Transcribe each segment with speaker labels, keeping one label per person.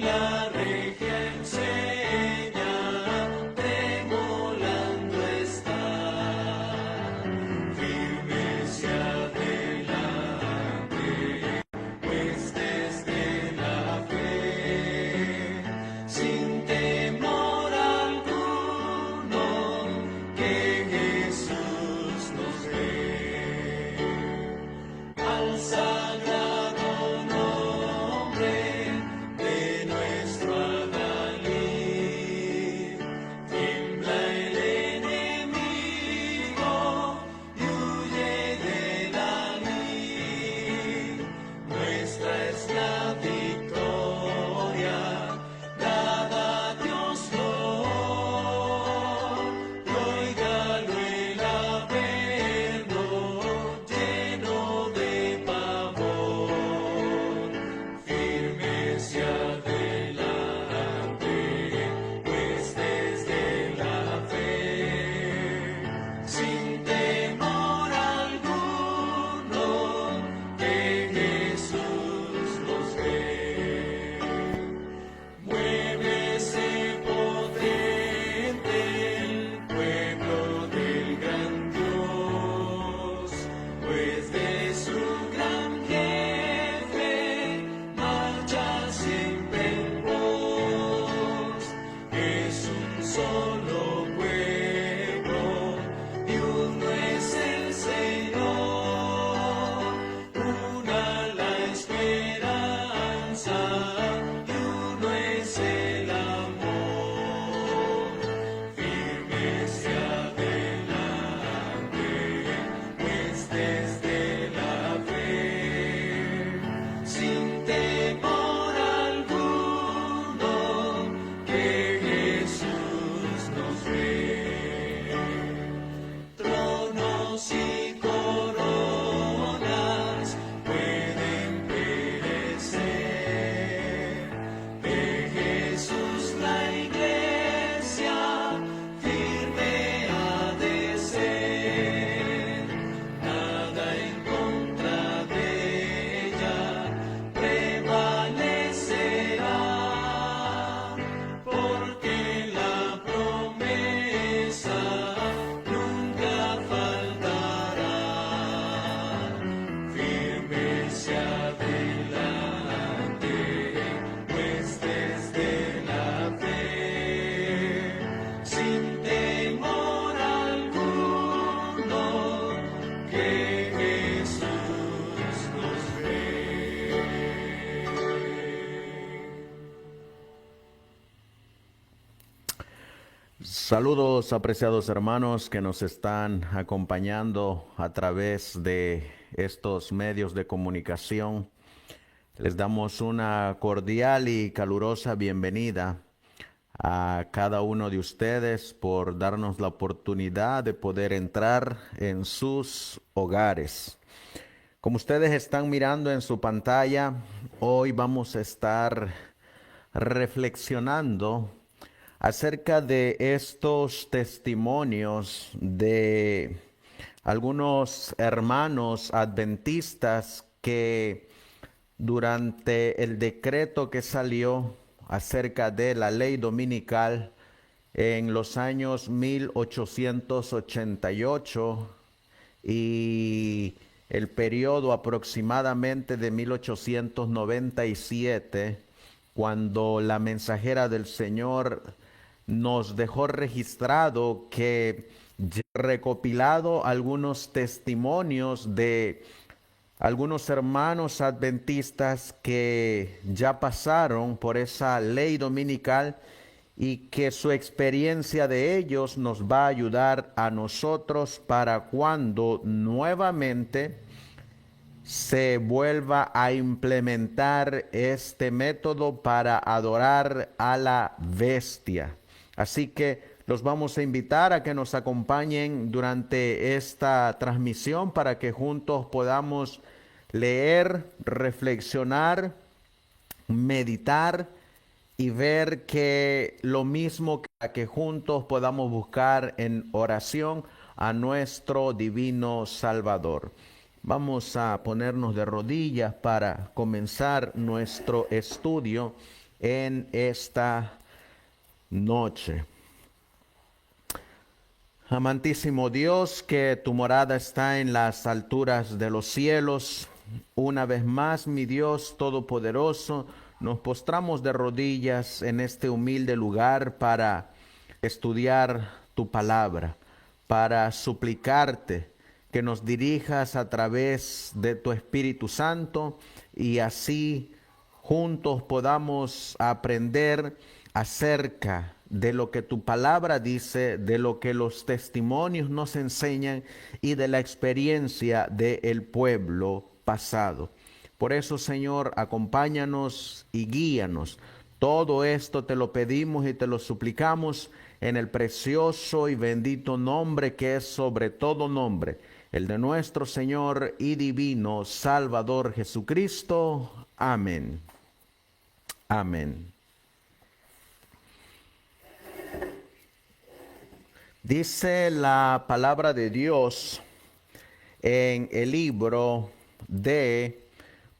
Speaker 1: la regia enseña, tremolando está, firme se adelante, huestes de la fe, sin temor alguno, que Jesús nos ve. Al sagrado nombre de nuestro adalid, tiembla el enemigo y huye de la lid. Nuestra es la victoria, dada a Dios Lord, y óigalo el Averno, lleno de pavor, firme se adelante, huestes de la fe, sin temor alguno, que Jesús nos ve. Muévese potente el pueblo del gran Dios, pues de su gran jefe marcha siempre en pos. Es un solo pueblo y uno es el Señor, una la esperanza y uno es el amor. Firme se adelante, huestes de la fe, sin temor alguno, que Jesús nos ve. Tronos y coronas pueden perecer, de Jesús la iglesia firme ha de ser, nada en contra de ella prevalecerá, porque la promesa nunca faltará. Firme se adelante, huestes de la fe, sin temor alguno, que Jesús nos ve.
Speaker 2: Saludos, apreciados hermanos que nos están acompañando a través de estos medios de comunicación. Les damos una cordial y calurosa bienvenida a cada uno de ustedes por darnos la oportunidad de poder entrar en sus hogares. Como ustedes están mirando en su pantalla, hoy vamos a estar reflexionando acerca de estos testimonios de algunos hermanos adventistas que durante el decreto que salió acerca de la ley dominical en los años 1888 y el periodo aproximadamente de 1897, cuando la mensajera del Señor nos dejó registrado que recopilado algunos testimonios de algunos hermanos adventistas que ya pasaron por esa ley dominical y que su experiencia de ellos nos va a ayudar a nosotros para cuando nuevamente se vuelva a implementar este método para adorar a la bestia. Así que los vamos a invitar a que nos acompañen durante esta transmisión para que juntos podamos leer, reflexionar, meditar y ver que lo mismo que juntos podamos buscar en oración a nuestro divino Salvador. Vamos a ponernos de rodillas para comenzar nuestro estudio en esta noche. Amantísimo Dios, que tu morada está en las alturas de los cielos. Una vez más, mi Dios Todopoderoso, nos postramos de rodillas en este humilde lugar para estudiar tu palabra, para suplicarte que nos dirijas a través de tu Espíritu Santo y así juntos podamos aprender acerca de lo que tu palabra dice, de lo que los testimonios nos enseñan y de la experiencia del pueblo pasado. Por eso, Señor, acompáñanos y guíanos. Todo esto te lo pedimos y te lo suplicamos en el precioso y bendito nombre que es sobre todo nombre, el de nuestro Señor y divino Salvador Jesucristo. Amén. Amén. Dice la palabra de Dios en el libro de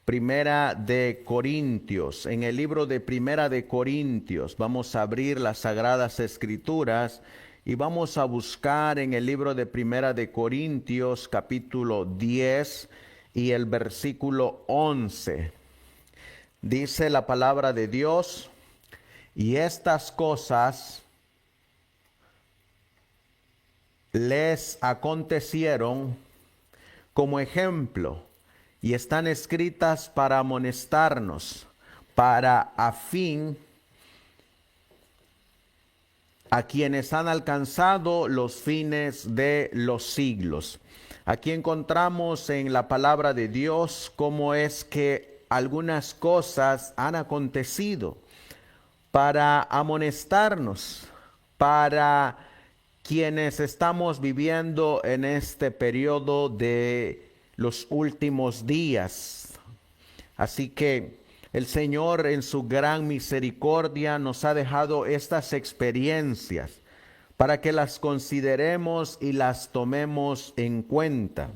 Speaker 2: Primera de Corintios. En el libro de Primera de Corintios vamos a abrir las Sagradas Escrituras y vamos a buscar en el libro de Primera de Corintios capítulo 10 y el versículo 11. Dice la palabra de Dios: y estas cosas les acontecieron como ejemplo y están escritas para amonestarnos, para a fin a quienes han alcanzado los fines de los siglos. Aquí encontramos en la palabra de Dios cómo es que algunas cosas han acontecido para amonestarnos, para quienes estamos viviendo en este periodo de los últimos días. Así que el Señor en su gran misericordia nos ha dejado estas experiencias para que las consideremos y las tomemos en cuenta.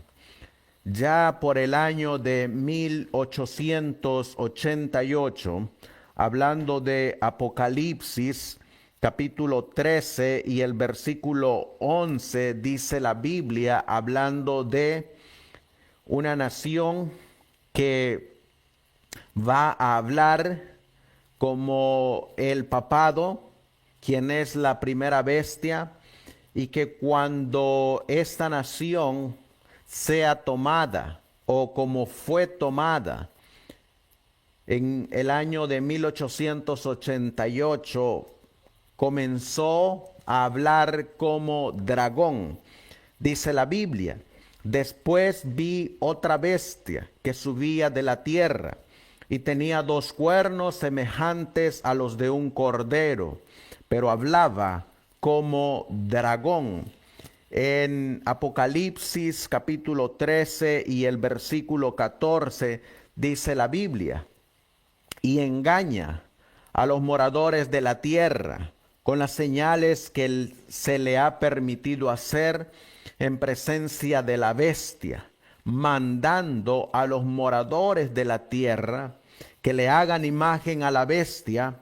Speaker 2: Ya por el año de 1888, hablando de Apocalipsis, capítulo 13 y el versículo 11, dice la Biblia, hablando de una nación que va a hablar como el papado, quien es la primera bestia, y que cuando esta nación sea tomada o como fue tomada en el año de 1888, comenzó a hablar como dragón. Dice la Biblia: después vi otra bestia que subía de la tierra y tenía 2 cuernos semejantes a los de un cordero, pero hablaba como dragón. En Apocalipsis capítulo 13 y el versículo 14 dice la Biblia: y engaña a los moradores de la tierra con las señales que se le ha permitido hacer en presencia de la bestia, mandando a los moradores de la tierra que le hagan imagen a la bestia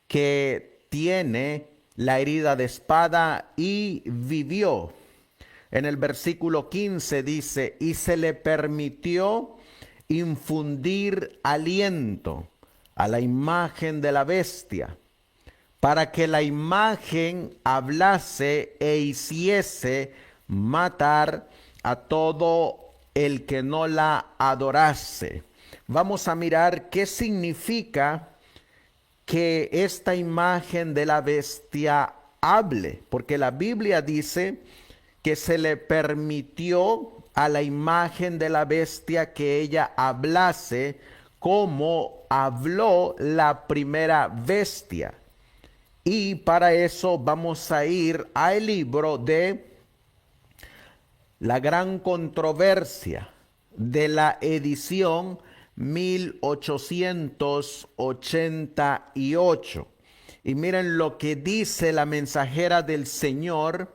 Speaker 2: que tiene la herida de espada y vivió. En el versículo 15 dice: y se le permitió infundir aliento a la imagen de la bestia, para que la imagen hablase e hiciese matar a todo el que no la adorase. Vamos a mirar qué significa que esta imagen de la bestia hable, porque la Biblia dice que se le permitió a la imagen de la bestia que ella hablase como habló la primera bestia. Y para eso vamos a ir al libro de La Gran Controversia de la edición 1888. Y miren lo que dice la mensajera del Señor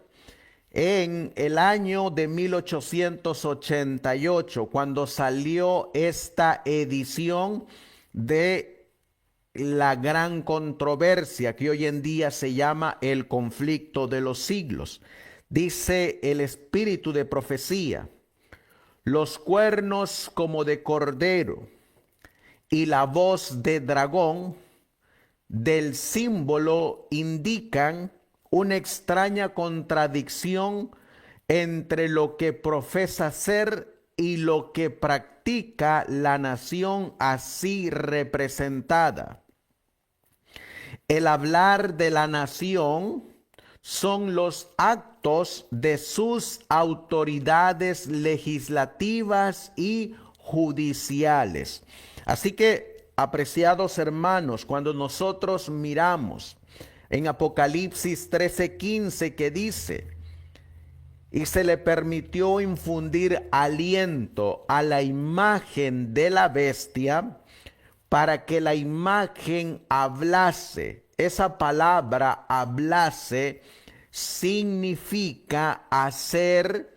Speaker 2: en el año de 1888, cuando salió esta edición de la gran controversia que hoy en día se llama el conflicto de los siglos. Dice el espíritu de profecía: los cuernos como de cordero y la voz de dragón del símbolo indican una extraña contradicción entre lo que profesa ser y lo que practica la nación así representada. El hablar de la nación son los actos de sus autoridades legislativas y judiciales. Así que, apreciados hermanos, cuando nosotros miramos en Apocalipsis 13:15 que dice: y se le permitió infundir aliento a la imagen de la bestia para que la imagen hablase. Esa palabra hablase significa hacer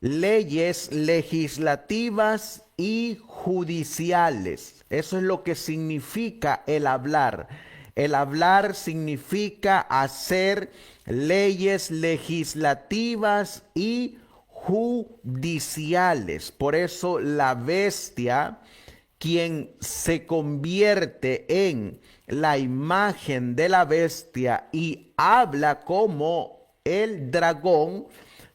Speaker 2: leyes legislativas y judiciales. Eso es lo que significa el hablar. El hablar significa hacer leyes legislativas y judiciales. Por eso la bestia, quien se convierte en la imagen de la bestia y habla como el dragón,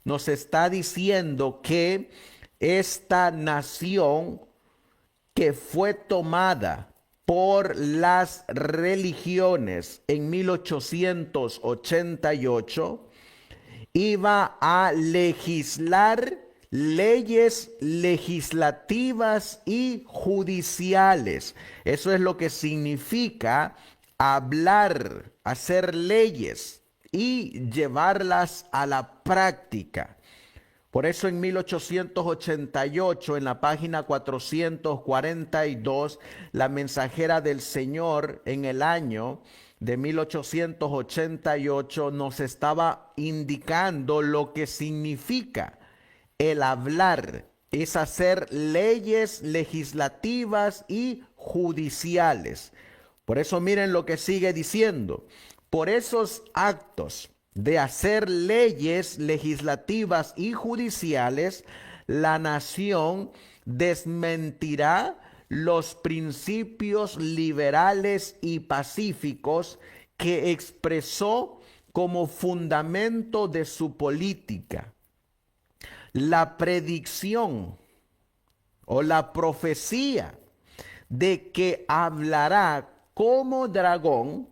Speaker 2: nos está diciendo que esta nación que fue tomada por las religiones en 1888 iba a legislar leyes legislativas y judiciales. Eso es lo que significa hablar, hacer leyes y llevarlas a la práctica. Por eso en 1888, en la página 442, la mensajera del Señor en el año de 1888 nos estaba indicando lo que significa el hablar. Es hacer leyes legislativas y judiciales. Por eso miren lo que sigue diciendo: por esos actos de hacer leyes legislativas y judiciales, la nación desmentirá los principios liberales y pacíficos que expresó como fundamento de su política. La predicción o la profecía de que hablará como dragón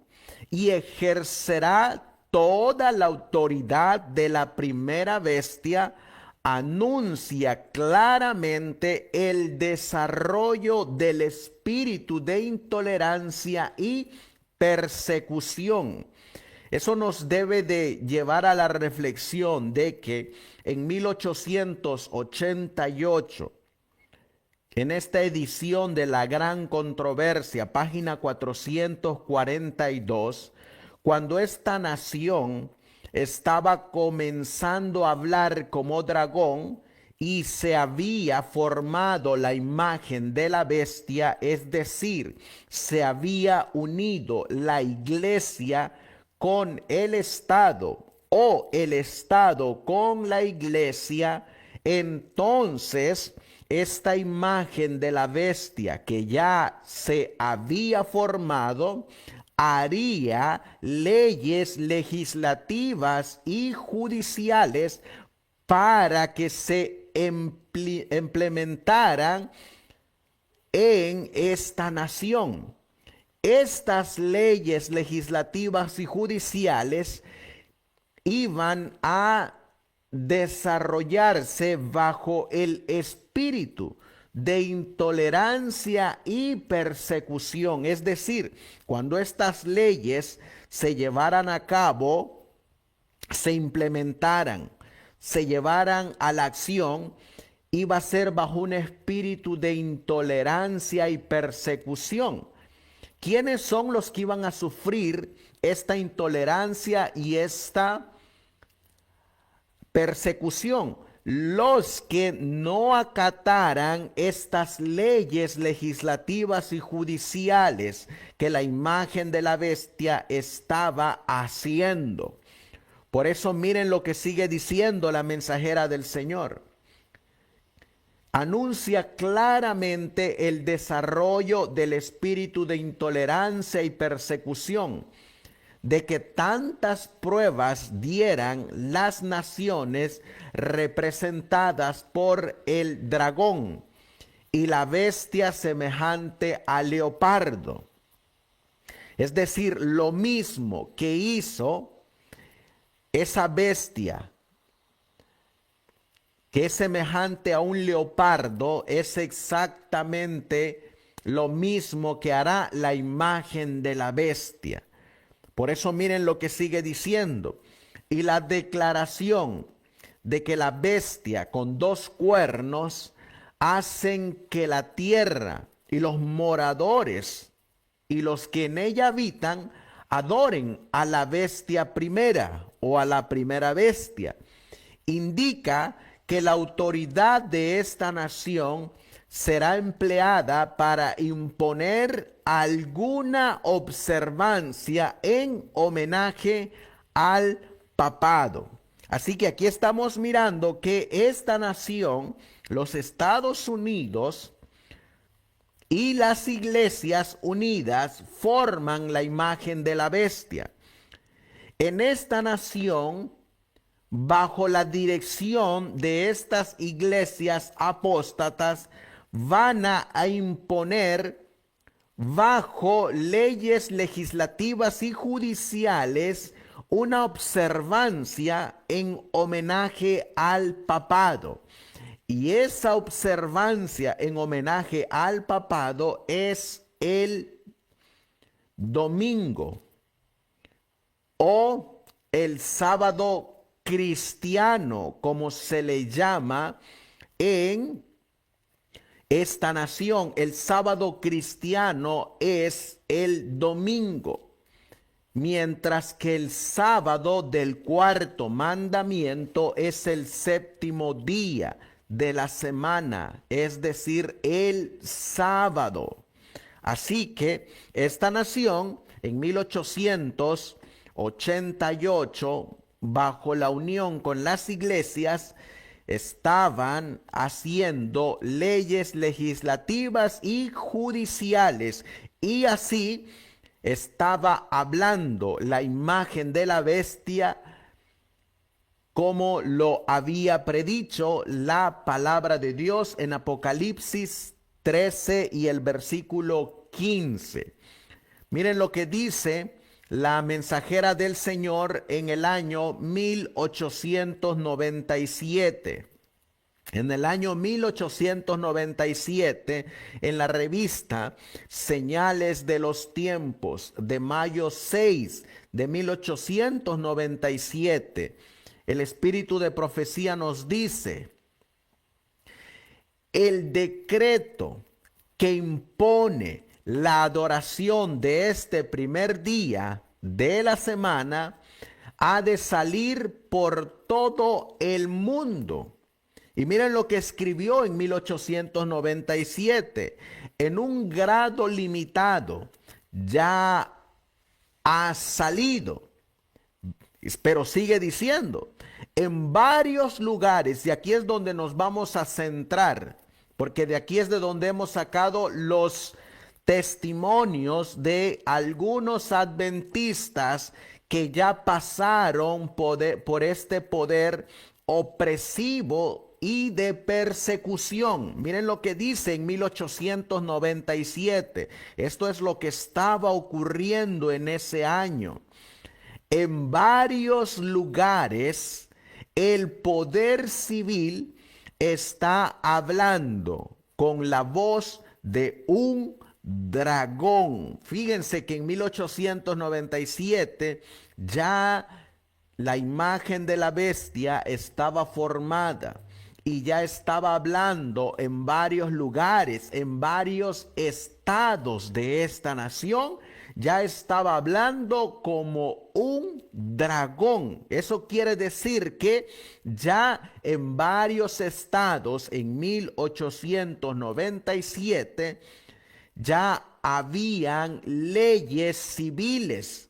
Speaker 2: y ejercerá toda la autoridad de la primera bestia anuncia claramente el desarrollo del espíritu de intolerancia y persecución. Eso nos debe de llevar a la reflexión de que en 1888, en esta edición de La Gran Controversia, página 442, cuando esta nación estaba comenzando a hablar como dragón y se había formado la imagen de la bestia, es decir, se había unido la iglesia con el Estado o el Estado con la iglesia, entonces esta imagen de la bestia que ya se había formado haría leyes legislativas y judiciales para que se implementaran en esta nación. Estas leyes legislativas y judiciales iban a desarrollarse bajo el espíritu de intolerancia y persecución. Es decir, cuando estas leyes se llevaran a cabo, se implementaran, se llevaran a la acción, iba a ser bajo un espíritu de intolerancia y persecución. ¿Quiénes son los que iban a sufrir esta intolerancia y esta persecución? los que no acataran estas leyes legislativas y judiciales que la imagen de la bestia estaba haciendo. Por eso miren lo que sigue diciendo la mensajera del Señor. Anuncia claramente el desarrollo del espíritu de intolerancia y persecución, de que tantas pruebas dieran las naciones representadas por el dragón y la bestia semejante al leopardo. Es decir, lo mismo que hizo esa bestia, que es semejante a un leopardo, es exactamente lo mismo que hará la imagen de la bestia. Por eso miren lo que sigue diciendo. Y la declaración de que la bestia con 2 cuernos hacen que la tierra y los moradores y los que en ella habitan adoren a la bestia primera o a la primera bestia. Indica que la autoridad de esta nación será empleada para imponer alguna observancia en homenaje al papado. Así que aquí estamos mirando que esta nación, los Estados Unidos y las iglesias unidas, forman la imagen de la bestia. En esta nación, bajo la dirección de estas iglesias apóstatas, van a imponer bajo leyes legislativas y judiciales una observancia en homenaje al papado. Y esa observancia en homenaje al papado es el domingo o el sábado cristiano, como se le llama en esta nación. El sábado cristiano es el domingo, mientras que el sábado del 4º mandamiento es el 7º día de la semana, es decir, el sábado. Así que esta nación en 1888, bajo la unión con las iglesias, estaban haciendo leyes legislativas y judiciales, y así estaba hablando la imagen de la bestia como lo había predicho la palabra de Dios en Apocalipsis 13 y el versículo 15. Miren lo que dice la mensajera del Señor en el año 1897. En el año 1897, en la revista Señales de los Tiempos, de mayo 6 de 1897, el espíritu de profecía nos dice: el decreto que impone la adoración de este primer día de la semana ha de salir por todo el mundo. Y miren lo que escribió en 1897. En un grado limitado ya ha salido. Pero sigue diciendo, en varios lugares, y aquí es donde nos vamos a centrar, porque de aquí es de donde hemos sacado los testimonios de algunos adventistas que ya pasaron por este poder opresivo y de persecución. Miren lo que dice en 1897. Esto es lo que estaba ocurriendo en ese año. En varios lugares, el poder civil está hablando con la voz de un dragón. Fíjense que en 1897 ya la imagen de la bestia estaba formada y ya estaba hablando en varios lugares, en varios estados de esta nación. ya estaba hablando como un dragón. Eso quiere decir que ya en varios estados, en 1897, ya habían leyes civiles,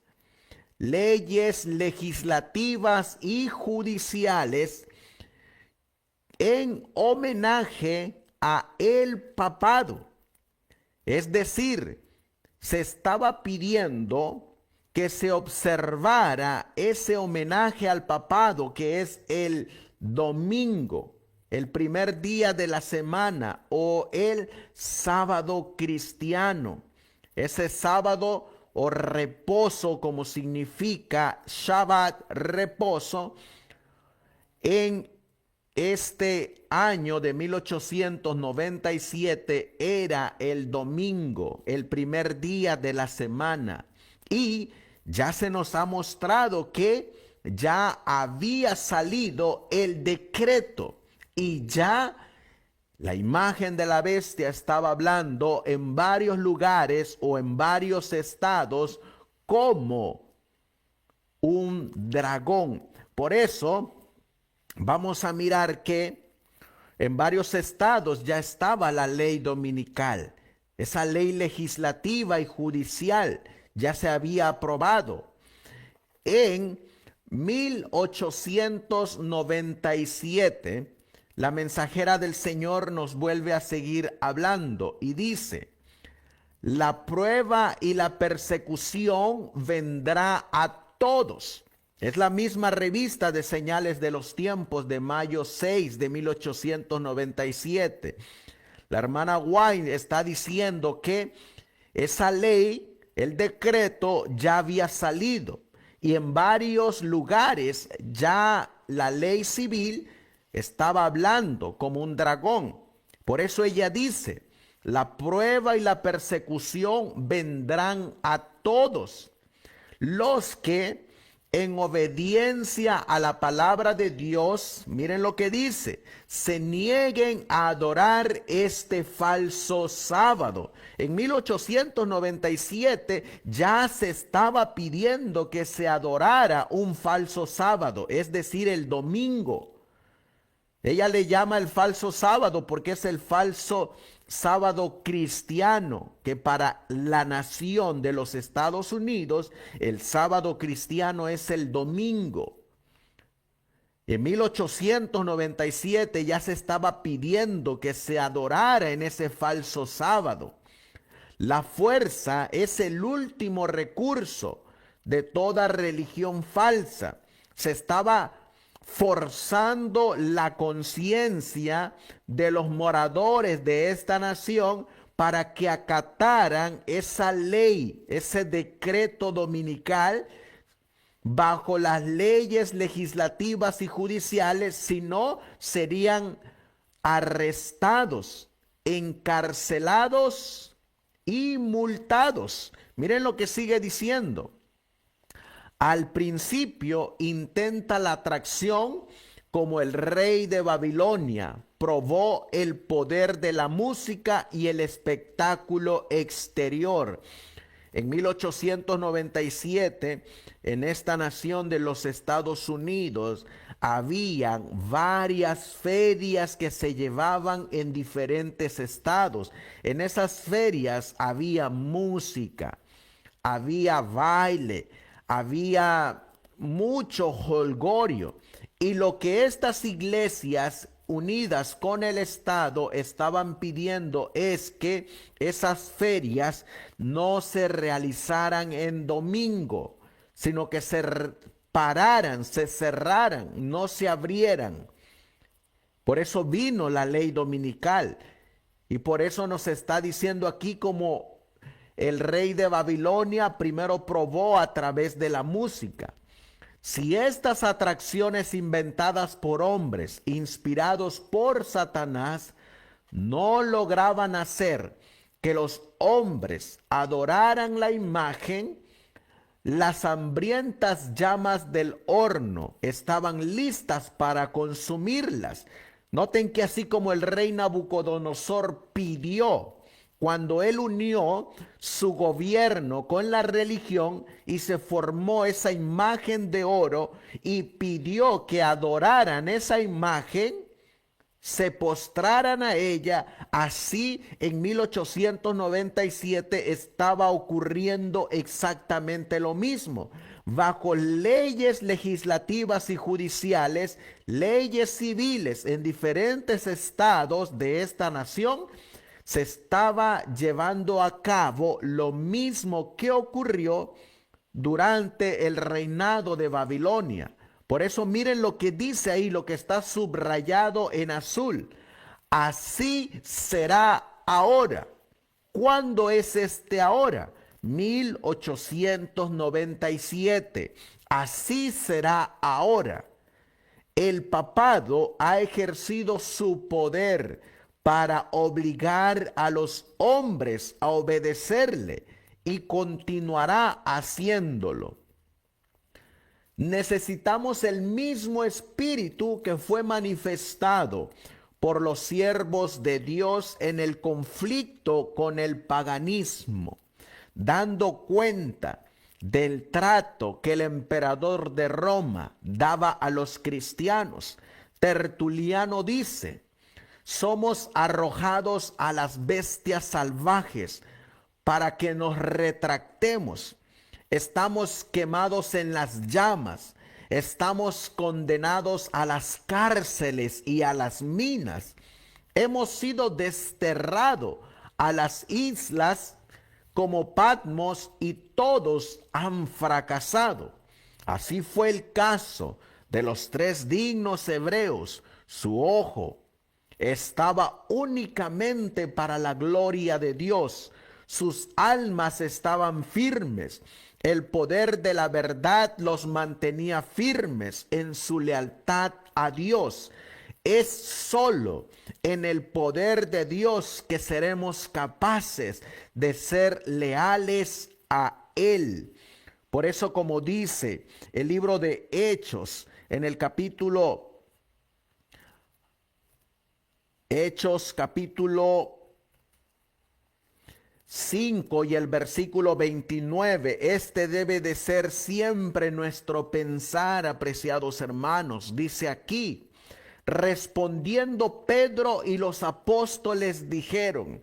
Speaker 2: leyes legislativas y judiciales en homenaje a el papado. Es decir, se estaba pidiendo que se observara ese homenaje al papado, que es el domingo, el primer día de la semana, o el sábado cristiano. Ese sábado o reposo, como significa Shabbat, reposo, en este año de 1897 era el domingo, el primer día de la semana. Y ya se nos ha mostrado que ya había salido el decreto y ya la imagen de la bestia estaba hablando en varios lugares o en varios estados como un dragón. Por eso vamos a mirar que en varios estados ya estaba la ley dominical. Esa ley legislativa y judicial ya se había aprobado. En 1897, la mensajera del Señor nos vuelve a seguir hablando y dice: la prueba y la persecución vendrá a todos. Es la misma revista de Señales de los Tiempos de mayo 6 de 1897. La hermana White está diciendo que esa ley, el decreto, ya había salido. Y en varios lugares ya la ley civil estaba hablando como un dragón. Por eso ella dice: la prueba y la persecución vendrán a todos los que en obediencia a la palabra de Dios, miren lo que dice, se nieguen a adorar este falso sábado. En 1897 ya se estaba pidiendo que se adorara un falso sábado, es decir, el domingo. Ella le llama el falso sábado porque es el falso sábado cristiano, que para la nación de los Estados Unidos el sábado cristiano es el domingo. En 1897 ya se estaba pidiendo que se adorara en ese falso sábado. La fuerza es el último recurso de toda religión falsa. Se estaba forzando la conciencia de los moradores de esta nación para que acataran esa ley, ese decreto dominical, bajo las leyes legislativas y judiciales, si no serían arrestados, encarcelados y multados. Miren lo que sigue diciendo. Al principio intenta la atracción como el rey de Babilonia. Probó el poder de la música y el espectáculo exterior. En 1897, en esta nación de los Estados Unidos, habían varias ferias que se llevaban en diferentes estados. En esas ferias había música, había baile, había mucho jolgorio, y lo que estas iglesias unidas con el Estado estaban pidiendo es que esas ferias no se realizaran en domingo, sino que se pararan, se cerraran, no se abrieran. Por eso vino la ley dominical, y por eso nos está diciendo aquí como el rey de Babilonia primero probó a través de la música. Si estas atracciones inventadas por hombres, inspirados por Satanás, no lograban hacer que los hombres adoraran la imagen, las hambrientas llamas del horno estaban listas para consumirlas. Noten que así como el rey Nabucodonosor pidió cuando él unió su gobierno con la religión y se formó esa imagen de oro y pidió que adoraran esa imagen, se postraran a ella. Así en 1897 estaba ocurriendo exactamente lo mismo. Bajo leyes legislativas y judiciales, leyes civiles en diferentes estados de esta nación, se estaba llevando a cabo lo mismo que ocurrió durante el reinado de Babilonia. Por eso miren lo que dice ahí, lo que está subrayado en azul. Así será ahora. ¿Cuándo es este ahora? 1897. Así será ahora. El papado ha ejercido su poder para obligar a los hombres a obedecerle y continuará haciéndolo. Necesitamos el mismo espíritu que fue manifestado por los siervos de Dios en el conflicto con el paganismo, dando cuenta del trato que el emperador de Roma daba a los cristianos. Tertuliano dice: somos arrojados a las bestias salvajes para que nos retractemos. Estamos quemados en las llamas. Estamos condenados a las cárceles y a las minas. Hemos sido desterrados a las islas como Patmos y todos han fracasado. Así fue el caso de los 3 dignos hebreos. Su ojo estaba únicamente para la gloria de Dios. Sus almas estaban firmes. El poder de la verdad los mantenía firmes en su lealtad a Dios. Es solo en el poder de Dios que seremos capaces de ser leales a Él. Por eso, como dice el libro de Hechos, en el capítulo 5 y el versículo 29, este debe de ser siempre nuestro pensar, apreciados hermanos. Dice aquí: respondiendo Pedro y los apóstoles dijeron: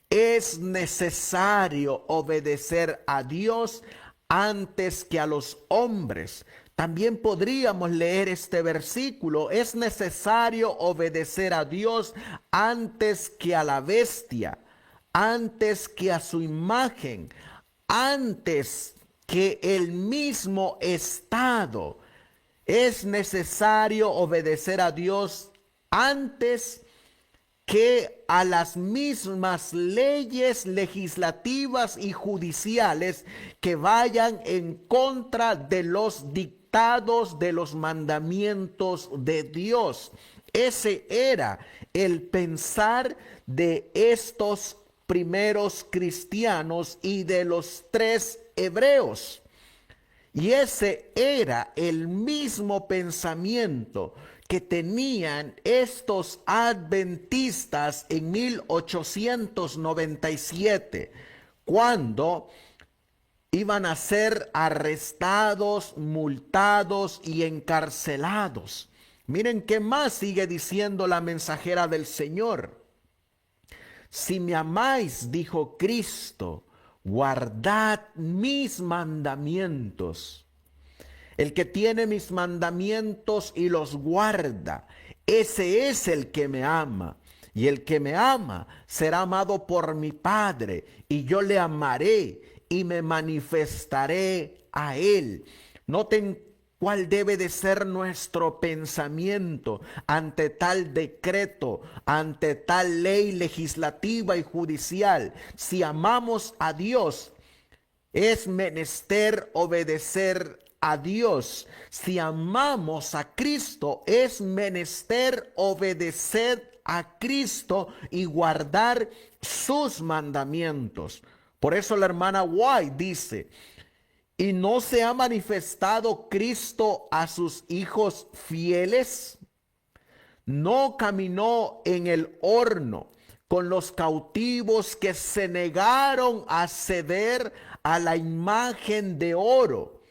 Speaker 2: es necesario obedecer a Dios antes que a los hombres. También podríamos leer este versículo: es necesario obedecer a Dios antes que a la bestia, antes que a su imagen, antes que el mismo Estado. Es necesario obedecer a Dios antes que a las mismas leyes legislativas y judiciales que vayan en contra de los dictados, de los mandamientos de Dios. Ese era el pensar de estos primeros cristianos y de los 3 hebreos. Y ese era el mismo pensamiento que tenían estos adventistas en 1897, cuando iban a ser arrestados, multados y encarcelados. Miren qué más sigue diciendo la mensajera del Señor. Si me amáis, dijo Cristo, guardad mis mandamientos. El que tiene mis mandamientos y los guarda, ese es el que me ama. Y el que me ama será amado por mi Padre, y yo le amaré y me manifestaré a él. Noten cuál debe de ser nuestro pensamiento ante tal decreto, ante tal ley legislativa y judicial. Si amamos a Dios, es menester obedecer a Dios. Si amamos a Cristo, es menester obedecer a Cristo y guardar sus mandamientos. Por eso la hermana White dice: ¿y no se ha manifestado Cristo a sus hijos fieles? No caminó en el horno con los cautivos que se negaron a ceder a la imagen de oro.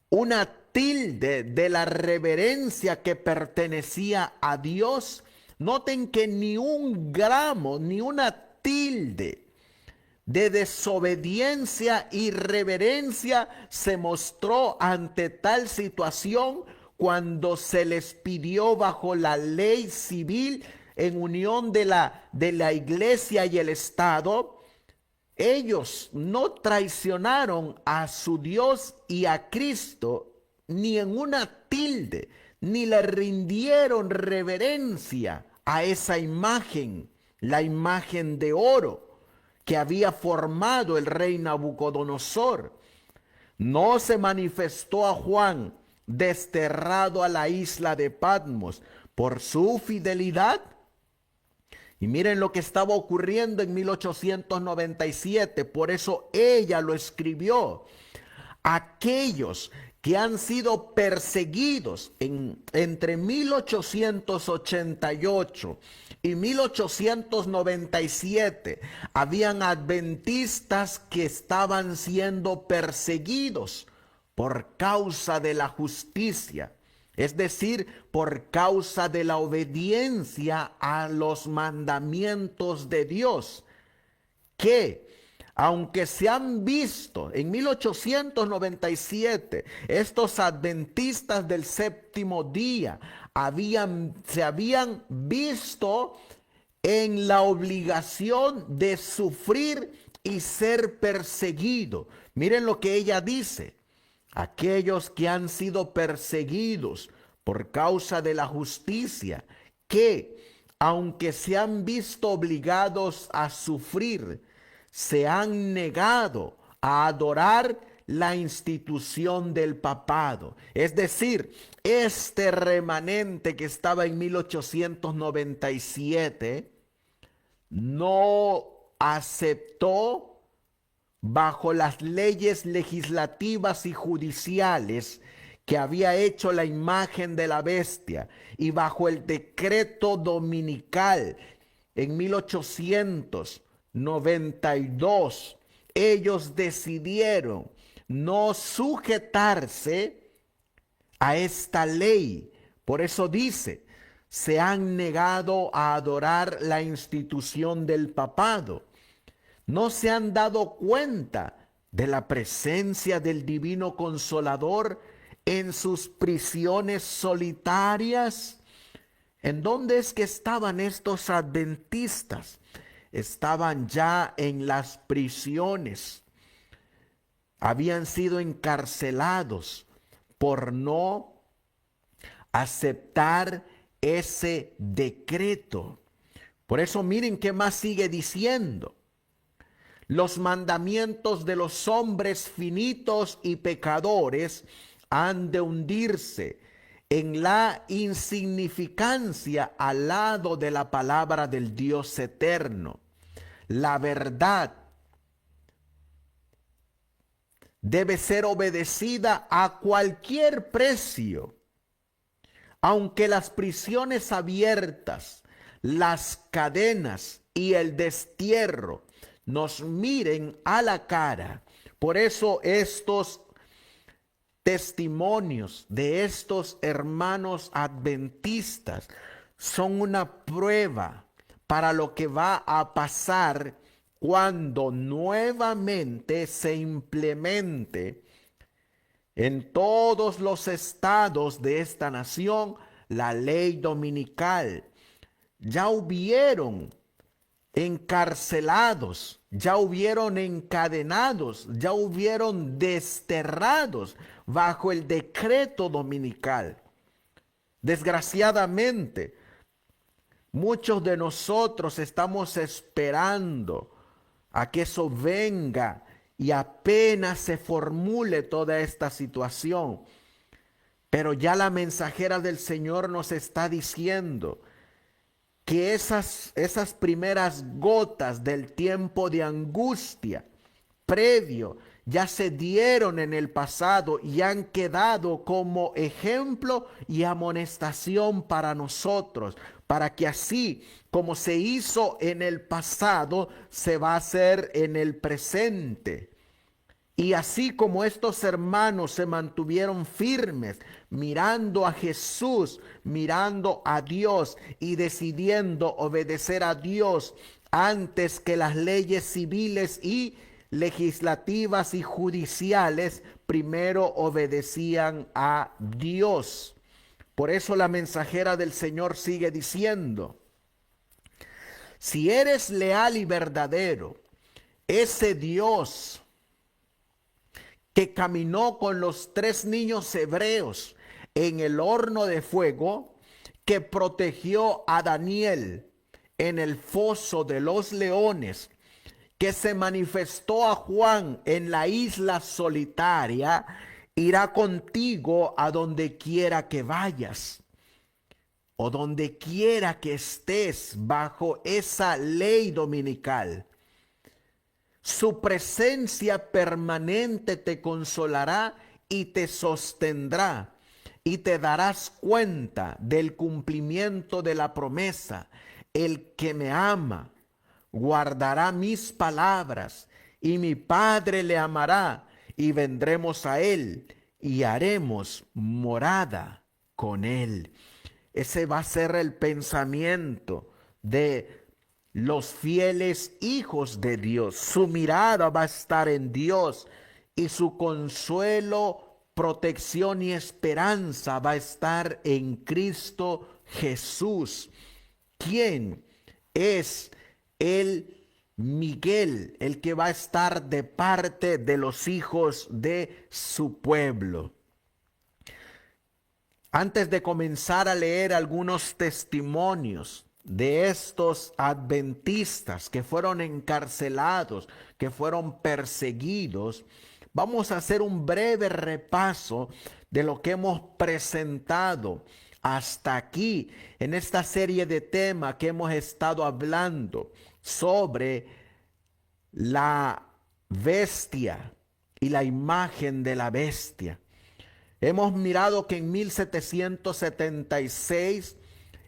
Speaker 2: Una tilde de la reverencia que pertenecía a Dios. Noten que ni un gramo, ni una tilde de desobediencia y reverencia se mostró ante tal situación cuando se les pidió bajo la ley civil en unión de la iglesia y el Estado. Ellos no traicionaron a su Dios y a Cristo ni en una tilde, ni le rindieron reverencia a esa imagen, la imagen de oro que había formado el rey Nabucodonosor. No se manifestó a Juan desterrado a la isla de Patmos por su fidelidad. Y miren lo que estaba ocurriendo en 1897, por eso ella lo escribió. Aquellos que han sido perseguidos entre 1888 y 1897, habían adventistas que estaban siendo perseguidos por causa de la justicia. Es decir, por causa de la obediencia a los mandamientos de Dios, que aunque se han visto en 1897, estos adventistas del séptimo día se habían visto en la obligación de sufrir y ser perseguido. Miren lo que ella dice. Aquellos que han sido perseguidos por causa de la justicia, que aunque se han visto obligados a sufrir, se han negado a adorar la institución del papado. Es decir, este remanente que estaba en 1897 no aceptó, bajo las leyes legislativas y judiciales que había hecho la imagen de la bestia, y bajo el decreto dominical en 1892, ellos decidieron no sujetarse a esta ley. Por eso dice, se han negado a adorar la institución del papado. ¿No se han dado cuenta de la presencia del Divino Consolador en sus prisiones solitarias? ¿En dónde es que estaban estos adventistas? Estaban ya en las prisiones. Habían sido encarcelados por no aceptar ese decreto. Por eso miren qué más sigue diciendo. Los mandamientos de los hombres finitos y pecadores han de hundirse en la insignificancia al lado de la palabra del Dios eterno. La verdad debe ser obedecida a cualquier precio, aunque las prisiones abiertas, las cadenas y el destierro nos miren a la cara. Por eso estos testimonios de estos hermanos adventistas son una prueba para lo que va a pasar cuando nuevamente se implemente en todos los estados de esta nación la ley dominical. Ya hubieron encarcelados, ya hubieron encadenados, ya hubieron desterrados bajo el decreto dominical. Desgraciadamente, muchos de nosotros estamos esperando a que eso venga y apenas se formule toda esta situación. Pero ya la mensajera del Señor nos está diciendo que esas primeras gotas del tiempo de angustia previo ya se dieron en el pasado y han quedado como ejemplo y amonestación para nosotros, para que así como se hizo en el pasado, se va a hacer en el presente. Y así como estos hermanos se mantuvieron firmes, mirando a Jesús, mirando a Dios y decidiendo obedecer a Dios antes que las leyes civiles y legislativas y judiciales, primero obedecían a Dios. Por eso la mensajera del Señor sigue diciendo: si eres leal y verdadero, ese Dios que caminó con los 3 niños hebreos en el horno de fuego, que protegió a Daniel en el foso de los leones, que se manifestó a Juan en la isla solitaria, irá contigo a donde quiera que vayas, o donde quiera que estés bajo esa ley dominical. Su presencia permanente te consolará y te sostendrá, y te darás cuenta del cumplimiento de la promesa. El que me ama guardará mis palabras, y mi Padre le amará, y vendremos a él y haremos morada con él. Ese va a ser el pensamiento de los fieles hijos de Dios. Su mirada va a estar en Dios y su consuelo, protección y esperanza va a estar en Cristo Jesús, quien es el Miguel, el que va a estar de parte de los hijos de su pueblo. Antes de comenzar a leer algunos testimonios de estos adventistas que fueron encarcelados, que fueron perseguidos, vamos a hacer un breve repaso de lo que hemos presentado hasta aquí en esta serie de temas que hemos estado hablando sobre la bestia y la imagen de la bestia. Hemos mirado que en 1776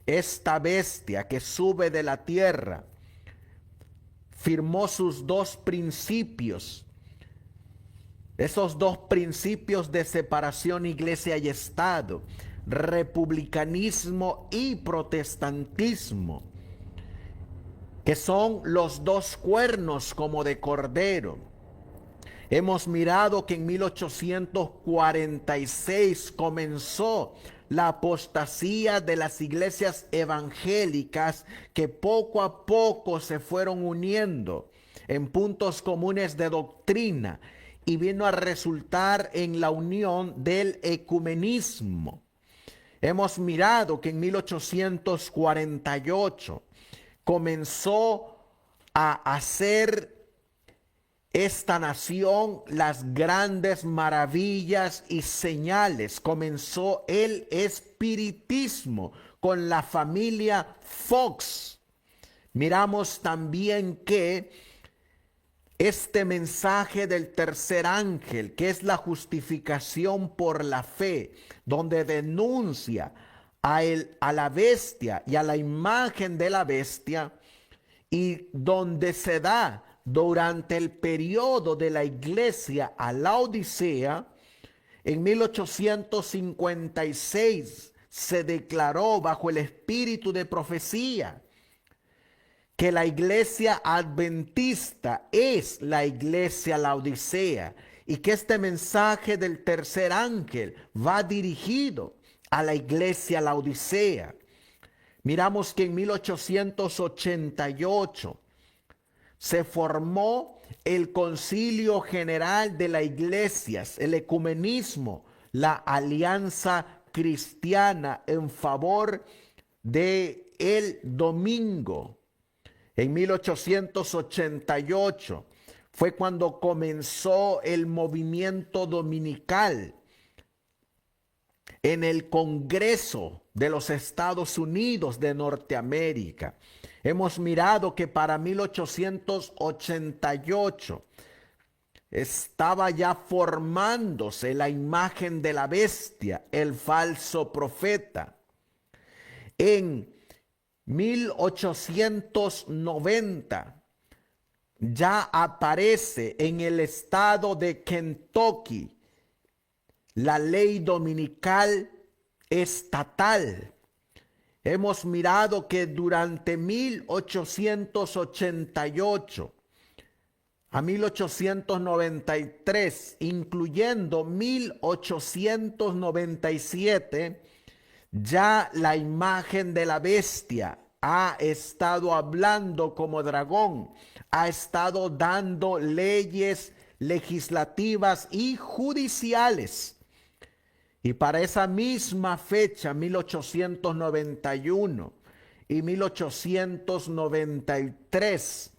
Speaker 2: esta bestia que sube de la tierra firmó sus 2 principios, esos 2 principios de separación iglesia y Estado, republicanismo y protestantismo, que son los 2 cuernos como de cordero. Hemos mirado que en 1846 comenzó la apostasía de las iglesias evangélicas, que poco a poco se fueron uniendo en puntos comunes de doctrina y vino a resultar en la unión del ecumenismo. Hemos mirado que en 1848 comenzó a hacer esta nación las grandes maravillas y señales. Comenzó el espiritismo con la familia Fox. Miramos también que este mensaje del tercer ángel, que es la justificación por la fe, donde denuncia a la bestia y a la imagen de la bestia, y donde se da durante el periodo de la iglesia a Laodicea, en 1856 se declaró bajo el espíritu de profecía que la iglesia adventista es la iglesia Laodicea, y que este mensaje del tercer ángel va dirigido a la iglesia Laodicea. Miramos que en 1888 se formó el Concilio General de las Iglesias, el ecumenismo, la alianza cristiana en favor de el domingo. En 1888 fue cuando comenzó el movimiento dominical en el Congreso de los Estados Unidos de Norteamérica. Hemos mirado que para 1888 estaba ya formándose la imagen de la bestia, el falso profeta. En 1890 ya aparece en el estado de Kentucky la ley dominical estatal. Hemos mirado que durante 1888 a 1893, incluyendo 1897, ya la imagen de la bestia ha estado hablando como dragón, ha estado dando leyes legislativas y judiciales. Y para esa misma fecha, 1891 y 1893,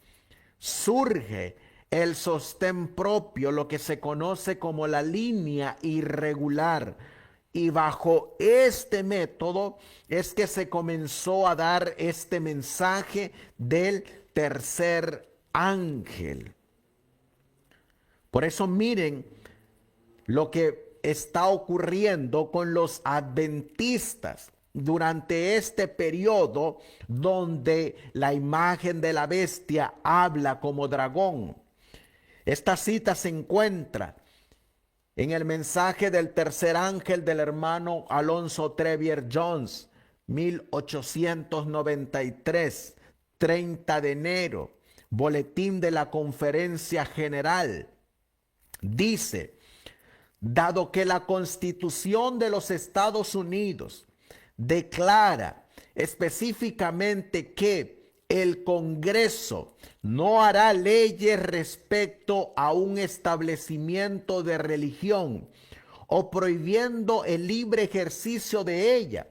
Speaker 2: surge el sostén propio, lo que se conoce como la línea irregular. Y bajo este método es que se comenzó a dar este mensaje del tercer ángel. Por eso miren lo que está ocurriendo con los adventistas durante este periodo donde la imagen de la bestia habla como dragón. Esta cita se encuentra en el mensaje del tercer ángel del hermano Alonzo Trevier Jones, 1893, 30 de enero, boletín de la Conferencia General. Dice: dado que la Constitución de los Estados Unidos declara específicamente que el Congreso no hará leyes respecto a un establecimiento de religión o prohibiendo el libre ejercicio de ella,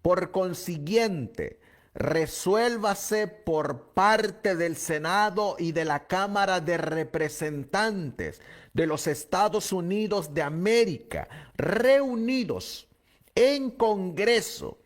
Speaker 2: por consiguiente, resuélvase por parte del Senado y de la Cámara de Representantes de los Estados Unidos de América, reunidos en Congreso,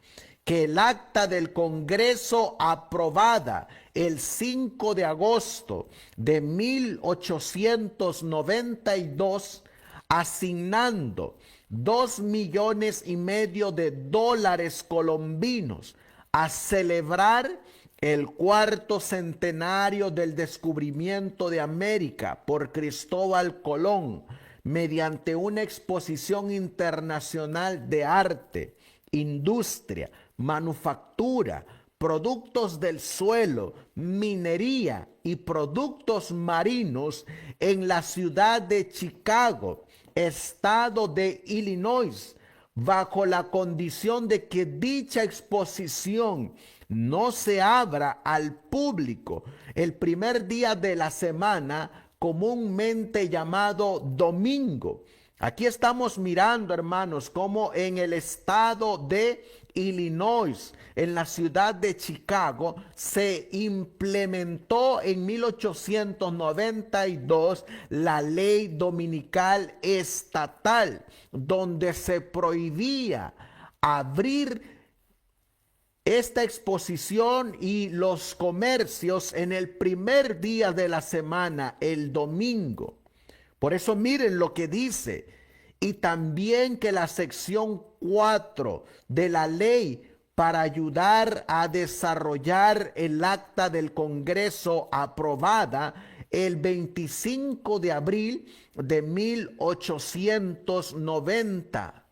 Speaker 2: que el acta del Congreso aprobada el 5 de agosto de 1892, asignando $2,500,000 colombinos a celebrar el cuarto centenario del descubrimiento de América por Cristóbal Colón, mediante una exposición internacional de arte, industria, manufactura, productos del suelo, minería y productos marinos en la ciudad de Chicago, estado de Illinois, bajo la condición de que dicha exposición no se abra al público el primer día de la semana, comúnmente llamado domingo. Aquí estamos mirando, hermanos, cómo en el estado de Illinois, en la ciudad de Chicago, se implementó en 1892 la ley dominical estatal, donde se prohibía abrir esta exposición y los comercios en el primer día de la semana, el domingo. Por eso miren lo que dice: y también que la sección 4 de la ley para ayudar a desarrollar el acta del Congreso aprobada el 25 de abril de 1890,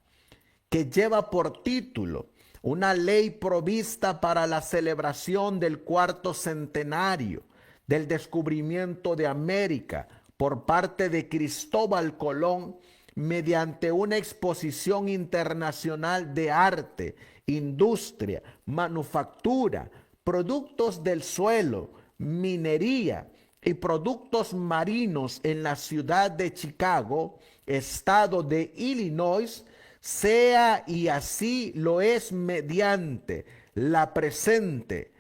Speaker 2: que lleva por título una ley provista para la celebración del cuarto centenario del descubrimiento de América por parte de Cristóbal Colón, mediante una exposición internacional de arte, industria, manufactura, productos del suelo, minería y productos marinos en la ciudad de Chicago, estado de Illinois, sea y así lo es mediante la presente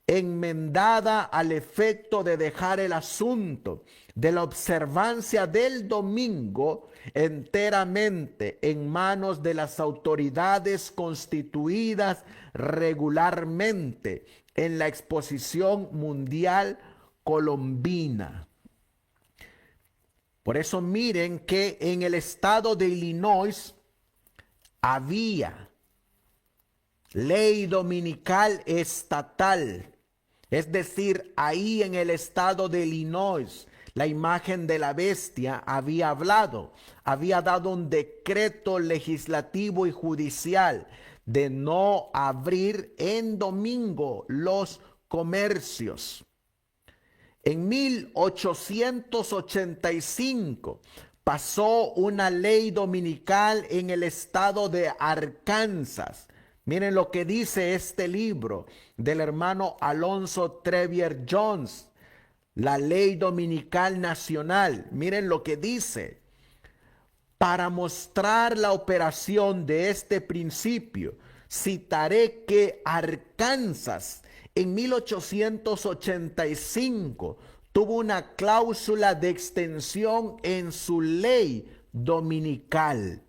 Speaker 2: enmendada al efecto de dejar el asunto de la observancia del domingo enteramente en manos de las autoridades constituidas regularmente en la Exposición Mundial Colombina. Por eso miren que en el estado de Illinois había ley dominical estatal. Es decir, ahí en el estado de Illinois, la imagen de la bestia había hablado, había dado un decreto legislativo y judicial de no abrir en domingo los comercios. En 1885 pasó una ley dominical en el estado de Arkansas. Miren lo que dice este libro del hermano Alonzo Trevier Jones, la ley dominical nacional. Miren lo que dice. Para mostrar la operación de este principio, citaré que Arkansas en 1885 tuvo una cláusula de extensión en su ley dominical.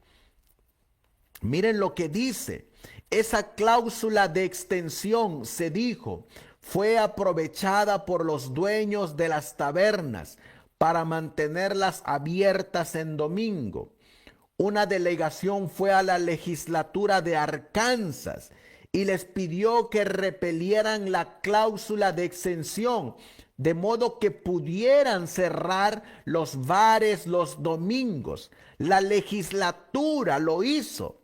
Speaker 2: Miren lo que dice. Esa cláusula de extensión, se dijo, fue aprovechada por los dueños de las tabernas para mantenerlas abiertas en domingo. Una delegación fue a la legislatura de Arkansas y les pidió que repelieran la cláusula de exención, de modo que pudieran cerrar los bares los domingos. La legislatura lo hizo.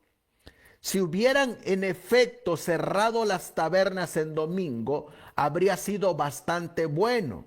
Speaker 2: Si hubieran en efecto cerrado las tabernas en domingo, habría sido bastante bueno,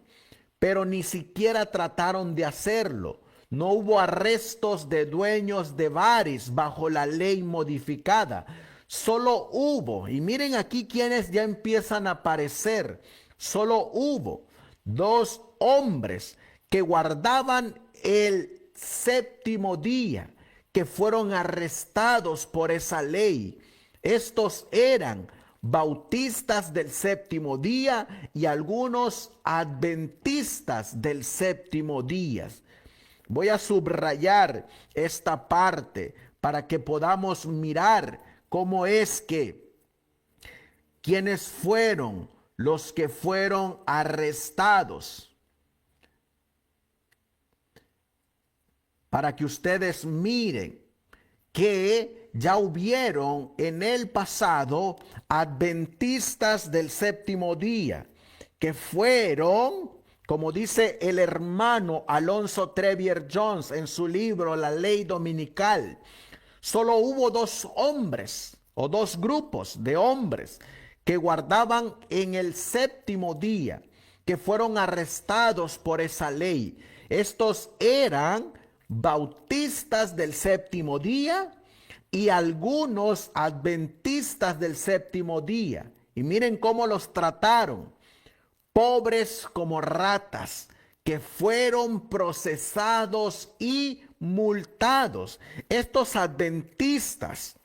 Speaker 2: pero ni siquiera trataron de hacerlo. No hubo arrestos de dueños de bares bajo la ley modificada. Solo hubo, y miren aquí quienes ya empiezan a aparecer, solo hubo 2 hombres que guardaban el séptimo día, que fueron arrestados por esa ley. Estos eran bautistas del séptimo día y algunos adventistas del séptimo día. Voy a subrayar esta parte para que podamos mirar cómo es que quienes fueron los que fueron arrestados. Para que ustedes miren que ya hubieron en el pasado adventistas del séptimo día, que fueron, como dice el hermano Alonzo Trevier Jones en su libro La Ley Dominical, solo hubo 2 hombres o 2 grupos de hombres que guardaban en el séptimo día, que fueron arrestados por esa ley. Estos eran bautistas del séptimo día y algunos adventistas del séptimo día. Y miren cómo los trataron. Pobres como ratas, que fueron procesados y multados. Estos adventistas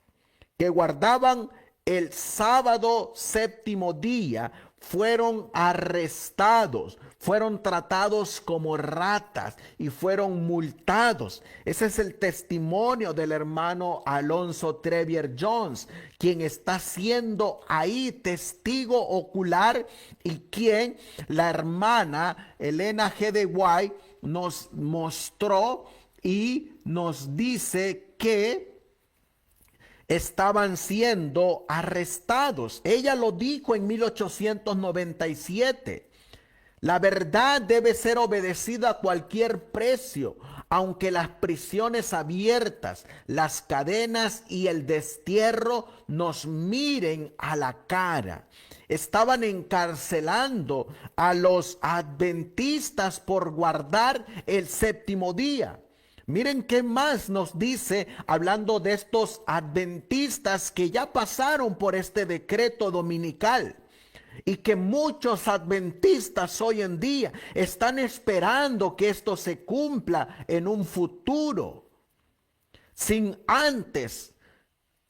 Speaker 2: que guardaban el sábado séptimo día fueron arrestados, fueron tratados como ratas y fueron multados. Ese es el testimonio del hermano Alonzo Trevier Jones, quien está siendo ahí testigo ocular y quien la hermana Elena G. de White nos mostró y nos dice que estaban siendo arrestados. Ella lo dijo en 1897. La verdad debe ser obedecida a cualquier precio, aunque las prisiones abiertas, las cadenas y el destierro nos miren a la cara. Estaban encarcelando a los adventistas por guardar el séptimo día. Miren qué más nos dice hablando de estos adventistas que ya pasaron por este decreto dominical y que muchos adventistas hoy en día están esperando que esto se cumpla en un futuro, sin antes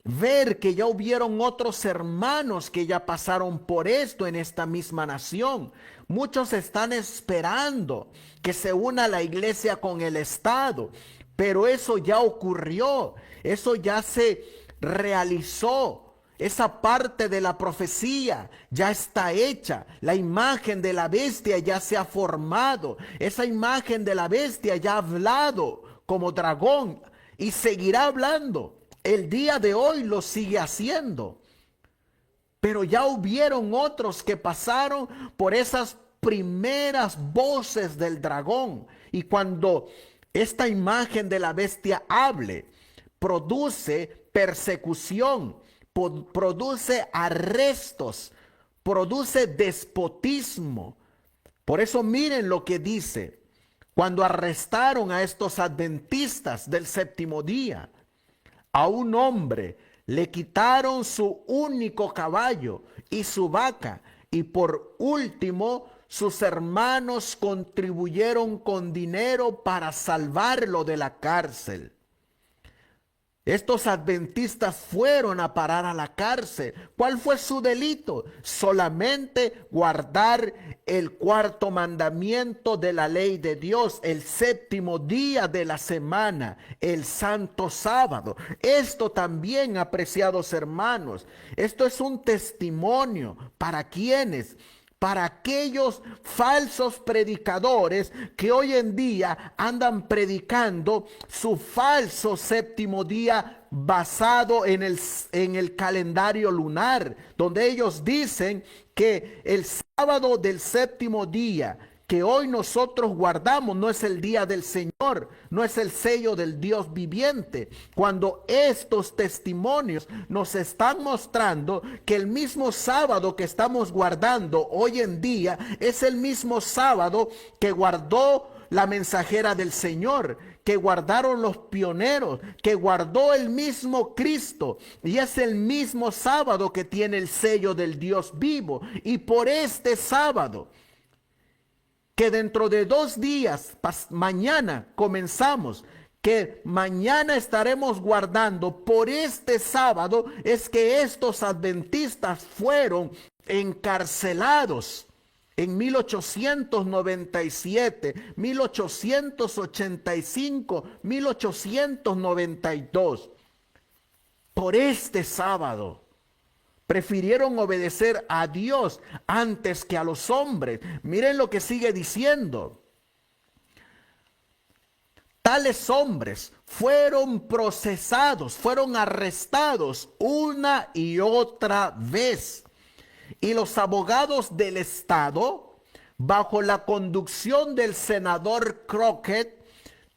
Speaker 2: ver que ya hubieron otros hermanos que ya pasaron por esto en esta misma nación. Muchos están esperando que se una la iglesia con el Estado, pero eso ya ocurrió, eso ya se realizó. esa parte de la profecía ya está hecha. La imagen de la bestia ya se ha formado. Esa imagen de la bestia ya ha hablado como dragón y seguirá hablando. El día de hoy lo sigue haciendo. Pero ya hubieron otros que pasaron por esas primeras voces del dragón. Y cuando esta imagen de la bestia hable, produce persecución, produce arrestos, produce despotismo. Por eso miren lo que dice. Cuando arrestaron a estos adventistas del séptimo día, a un hombre le quitaron su único caballo y su vaca, y por último sus hermanos contribuyeron con dinero para salvarlo de la cárcel. Estos adventistas fueron a parar a la cárcel. ¿Cuál fue su delito? Solamente guardar el cuarto mandamiento de la ley de Dios, el séptimo día de la semana, el santo sábado. Esto también, apreciados hermanos, esto es un testimonio para quienes, para aquellos falsos predicadores que hoy en día andan predicando su falso séptimo día basado en el calendario lunar, donde ellos dicen que el sábado del séptimo día que hoy nosotros guardamos no es el día del Señor, no es el sello del Dios viviente. Cuando estos testimonios nos están mostrando que el mismo sábado que estamos guardando hoy en día es el mismo sábado que guardó la mensajera del Señor, que guardaron los pioneros, que guardó el mismo Cristo, y es el mismo sábado que tiene el sello del Dios vivo. Y por este sábado, que dentro de 2 días, mañana comenzamos, que mañana estaremos guardando, por este sábado es que estos adventistas fueron encarcelados en 1897, 1885, 1892. Por este sábado prefirieron obedecer a Dios antes que a los hombres. Miren lo que sigue diciendo. Tales hombres fueron procesados, fueron arrestados una y otra vez. Y los abogados del Estado, bajo la conducción del senador Crockett,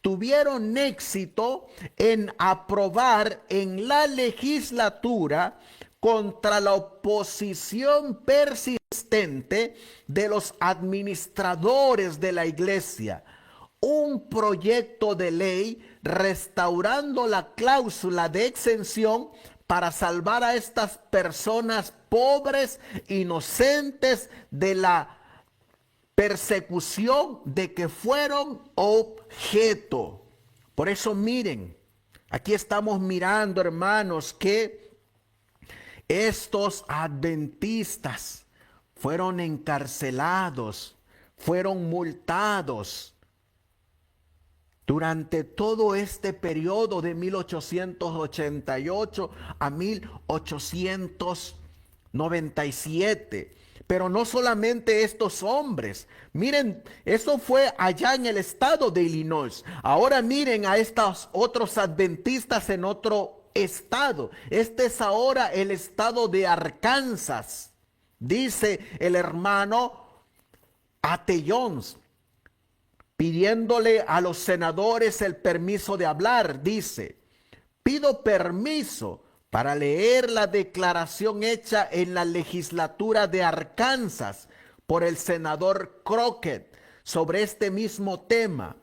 Speaker 2: tuvieron éxito en aprobar en la legislatura, contra la oposición persistente de los administradores de la iglesia, un proyecto de ley restaurando la cláusula de exención para salvar a estas personas pobres, inocentes de la persecución de que fueron objeto. Por eso miren, aquí estamos mirando, hermanos, que estos adventistas fueron encarcelados, fueron multados durante todo este periodo de 1888 a 1897. Pero no solamente estos hombres. Miren, eso fue allá en el estado de Illinois. Ahora miren a estos otros adventistas en otro estado. Este es ahora el estado de Arkansas. Dice el hermano A.T. Jones, pidiéndole a los senadores el permiso de hablar. Dice: pido permiso para leer la declaración hecha en la legislatura de Arkansas por el senador Crockett sobre este mismo tema.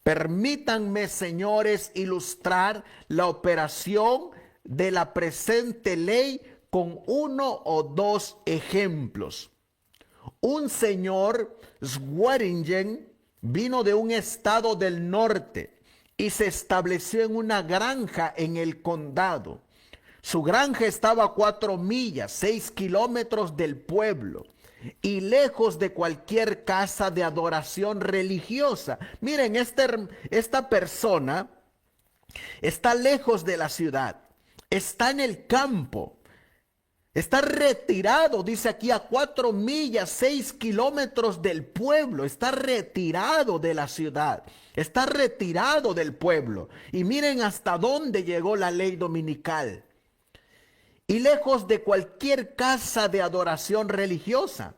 Speaker 2: Permítanme, señores, ilustrar la operación de la presente ley con 1 o 2 ejemplos. Un señor, Swearingen, vino de un estado del norte y se estableció en una granja en el condado. Su granja estaba a 4 millas, 6 kilómetros del pueblo, y lejos de cualquier casa de adoración religiosa. Miren, esta persona está lejos de la ciudad, está en el campo, Está retirado, dice aquí, a 4 millas, 6 kilómetros del pueblo. Está retirado de la ciudad. Está retirado del pueblo. Y miren hasta dónde llegó la ley dominical. Y lejos de cualquier casa de adoración religiosa.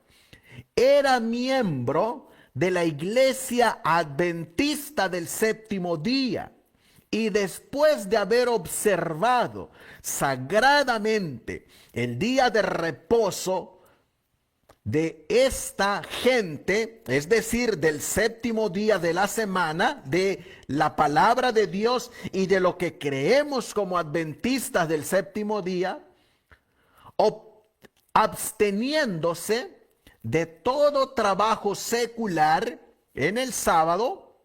Speaker 2: Era miembro de la iglesia adventista del séptimo día. Y después de haber observado sagradamente el día de reposo de esta gente, es decir, del séptimo día de la semana, de la palabra de Dios y de lo que creemos como adventistas del séptimo día, absteniéndose de todo trabajo secular en el sábado,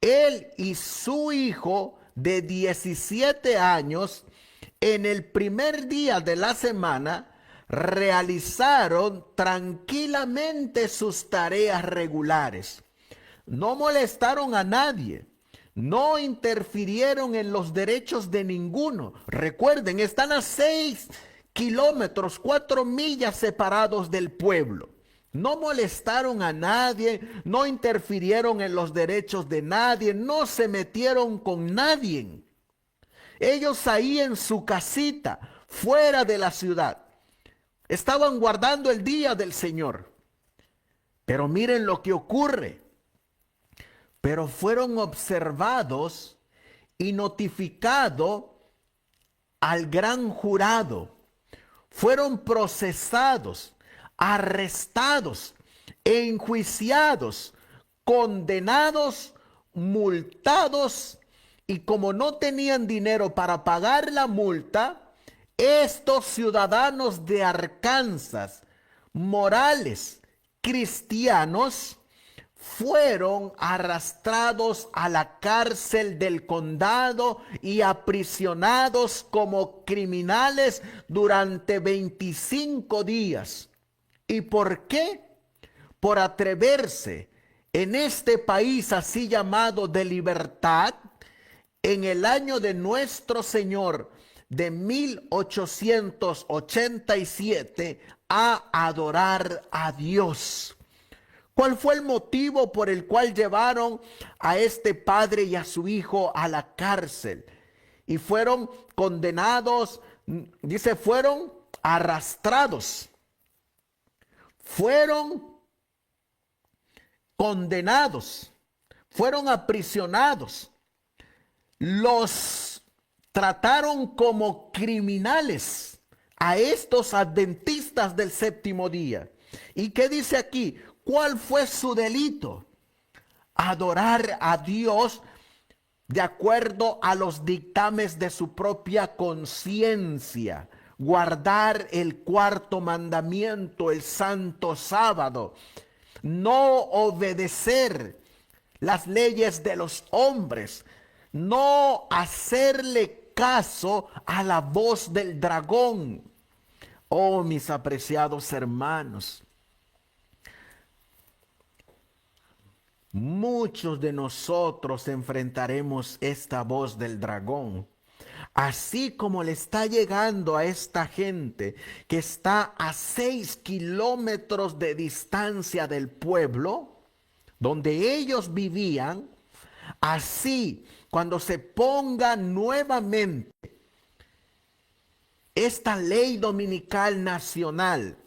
Speaker 2: él y su hijo de 17 años, en el primer día de la semana, realizaron tranquilamente sus tareas regulares. No molestaron a nadie, no interfirieron en los derechos de ninguno. Recuerden, están a 6 kilómetros, 4 millas separados del pueblo. No molestaron a nadie, no interfirieron en los derechos de nadie, no se metieron con nadie. Ellos ahí en su casita, fuera de la ciudad, estaban guardando el día del Señor. Pero miren lo que ocurre. Pero fueron observados y notificados al gran jurado. Fueron procesados, arrestados, enjuiciados, condenados, multados, y como no tenían dinero para pagar la multa, estos ciudadanos de Arkansas, morales, cristianos, fueron arrastrados a la cárcel del condado y aprisionados como criminales durante 25 días. ¿Y por qué? Por atreverse en este país así llamado de libertad, en el año de nuestro Señor de 1887, a adorar a Dios. ¿Cuál fue el motivo por el cual llevaron a este padre y a su hijo a la cárcel? Y fueron condenados, dice, fueron arrastrados, fueron condenados, fueron aprisionados, los trataron como criminales a estos adventistas del séptimo día. ¿Y qué dice aquí? ¿Cuál fue su delito? Adorar a Dios de acuerdo a los dictames de su propia conciencia, guardar el cuarto mandamiento, el santo sábado, no obedecer las leyes de los hombres, no hacerle caso a la voz del dragón. Oh, mis apreciados hermanos, muchos de nosotros enfrentaremos esta voz del dragón, así como le está llegando a esta gente que está a 6 kilómetros de distancia del pueblo donde ellos vivían. Así, cuando se ponga nuevamente esta ley dominical nacional,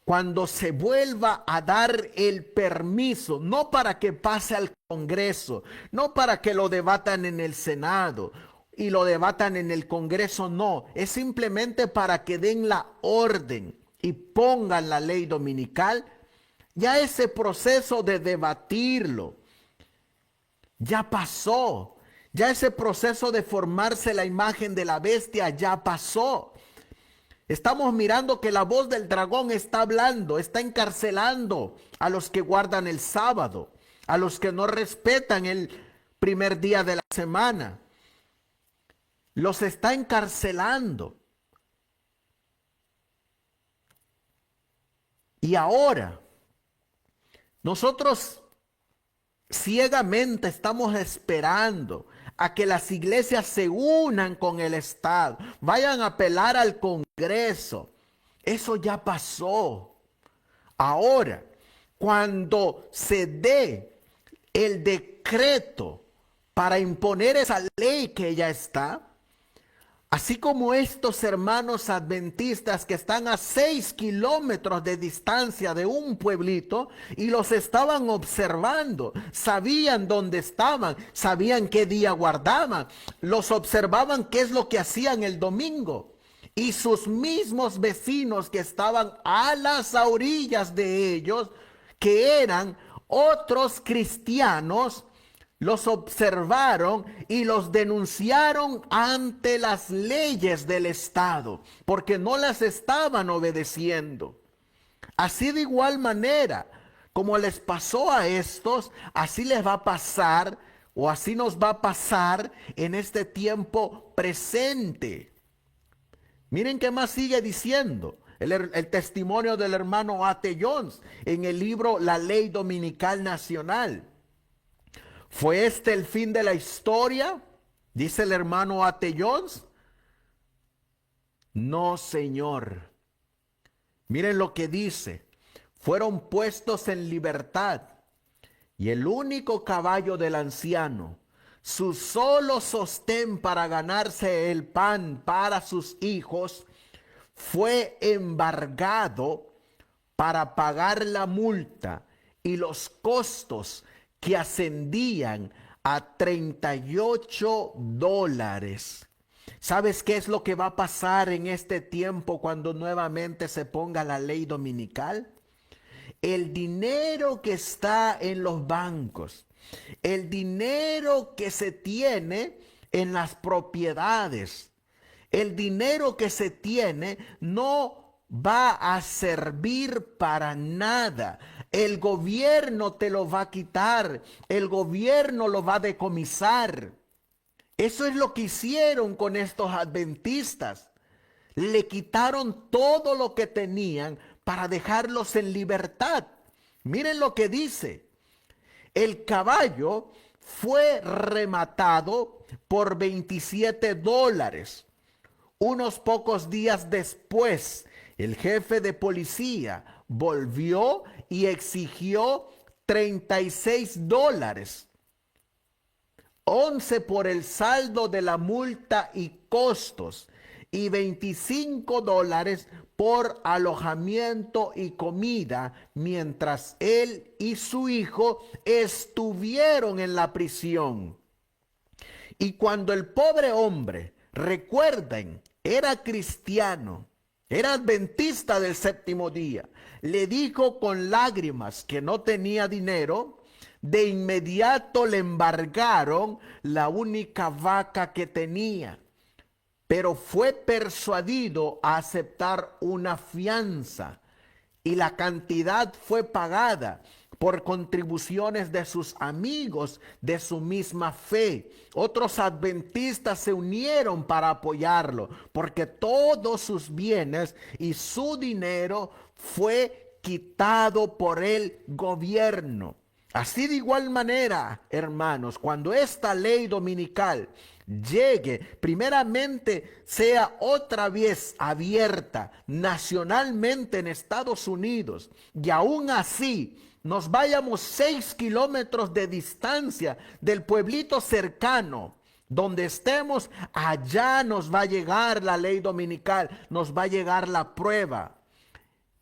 Speaker 2: cuando se vuelva a dar el permiso, no para que pase al Congreso, no para que lo debatan en el Senado y lo debatan en el Congreso, no, es simplemente para que den la orden y pongan la ley dominical. Ya ese proceso de debatirlo ya pasó, ya ese proceso de formarse la imagen de la bestia ya pasó. Estamos mirando que la voz del dragón está hablando, está encarcelando a los que guardan el sábado, a los que no respetan el primer día de la semana. Los está encarcelando. Y ahora, nosotros ciegamente estamos esperando a que las iglesias se unan con el Estado, vayan a apelar al Congreso Eso ya pasó. Ahora, cuando se dé el decreto para imponer esa ley que ya está, así como estos hermanos adventistas que están a 6 kilómetros de distancia de un pueblito y los estaban observando, sabían dónde estaban, sabían qué día guardaban, los observaban qué es lo que hacían el domingo. Y sus mismos vecinos que estaban a las orillas de ellos, que eran otros cristianos, los observaron y los denunciaron ante las leyes del Estado, porque no las estaban obedeciendo. Así de igual manera, como les pasó a estos, así les va a pasar, o así nos va a pasar en este tiempo presente. Miren qué más sigue diciendo el testimonio del hermano A.T. Jones en el libro La Ley Dominical Nacional. ¿Fue este el fin de la historia? Dice el hermano A.T. Jones. No, señor. Miren lo que dice. Fueron puestos en libertad y el único caballo del anciano, su solo sostén para ganarse el pan para sus hijos, fue embargado para pagar la multa y los costos que ascendían a $38. ¿Sabes qué es lo que va a pasar en este tiempo cuando nuevamente se ponga la ley dominical? El dinero que está en los bancos, el dinero que se tiene en las propiedades, el dinero que se tiene no va a servir para nada. El gobierno te lo va a quitar, el gobierno lo va a decomisar. Eso es lo que hicieron con estos adventistas. Le quitaron todo lo que tenían para dejarlos en libertad. Miren lo que dice. El caballo fue rematado por $27. Unos pocos días después, el jefe de policía volvió y exigió $36. 11 por el saldo de la multa y costos y $25 por alojamiento y comida mientras él y su hijo estuvieron en la prisión. Y cuando el pobre hombre, recuerden, era cristiano, era adventista del séptimo día, le dijo con lágrimas que no tenía dinero, de inmediato le embargaron la única vaca que tenía, pero fue persuadido a aceptar una fianza y la cantidad fue pagada por contribuciones de sus amigos de su misma fe. Otros adventistas se unieron para apoyarlo, porque todos sus bienes y su dinero fue quitado por el gobierno. Así de igual manera, hermanos, cuando esta ley dominical llegue, primeramente sea otra vez abierta nacionalmente en Estados Unidos, y aún así nos vayamos 6 kilómetros de distancia del pueblito cercano, donde estemos, allá nos va a llegar la ley dominical, nos va a llegar la prueba.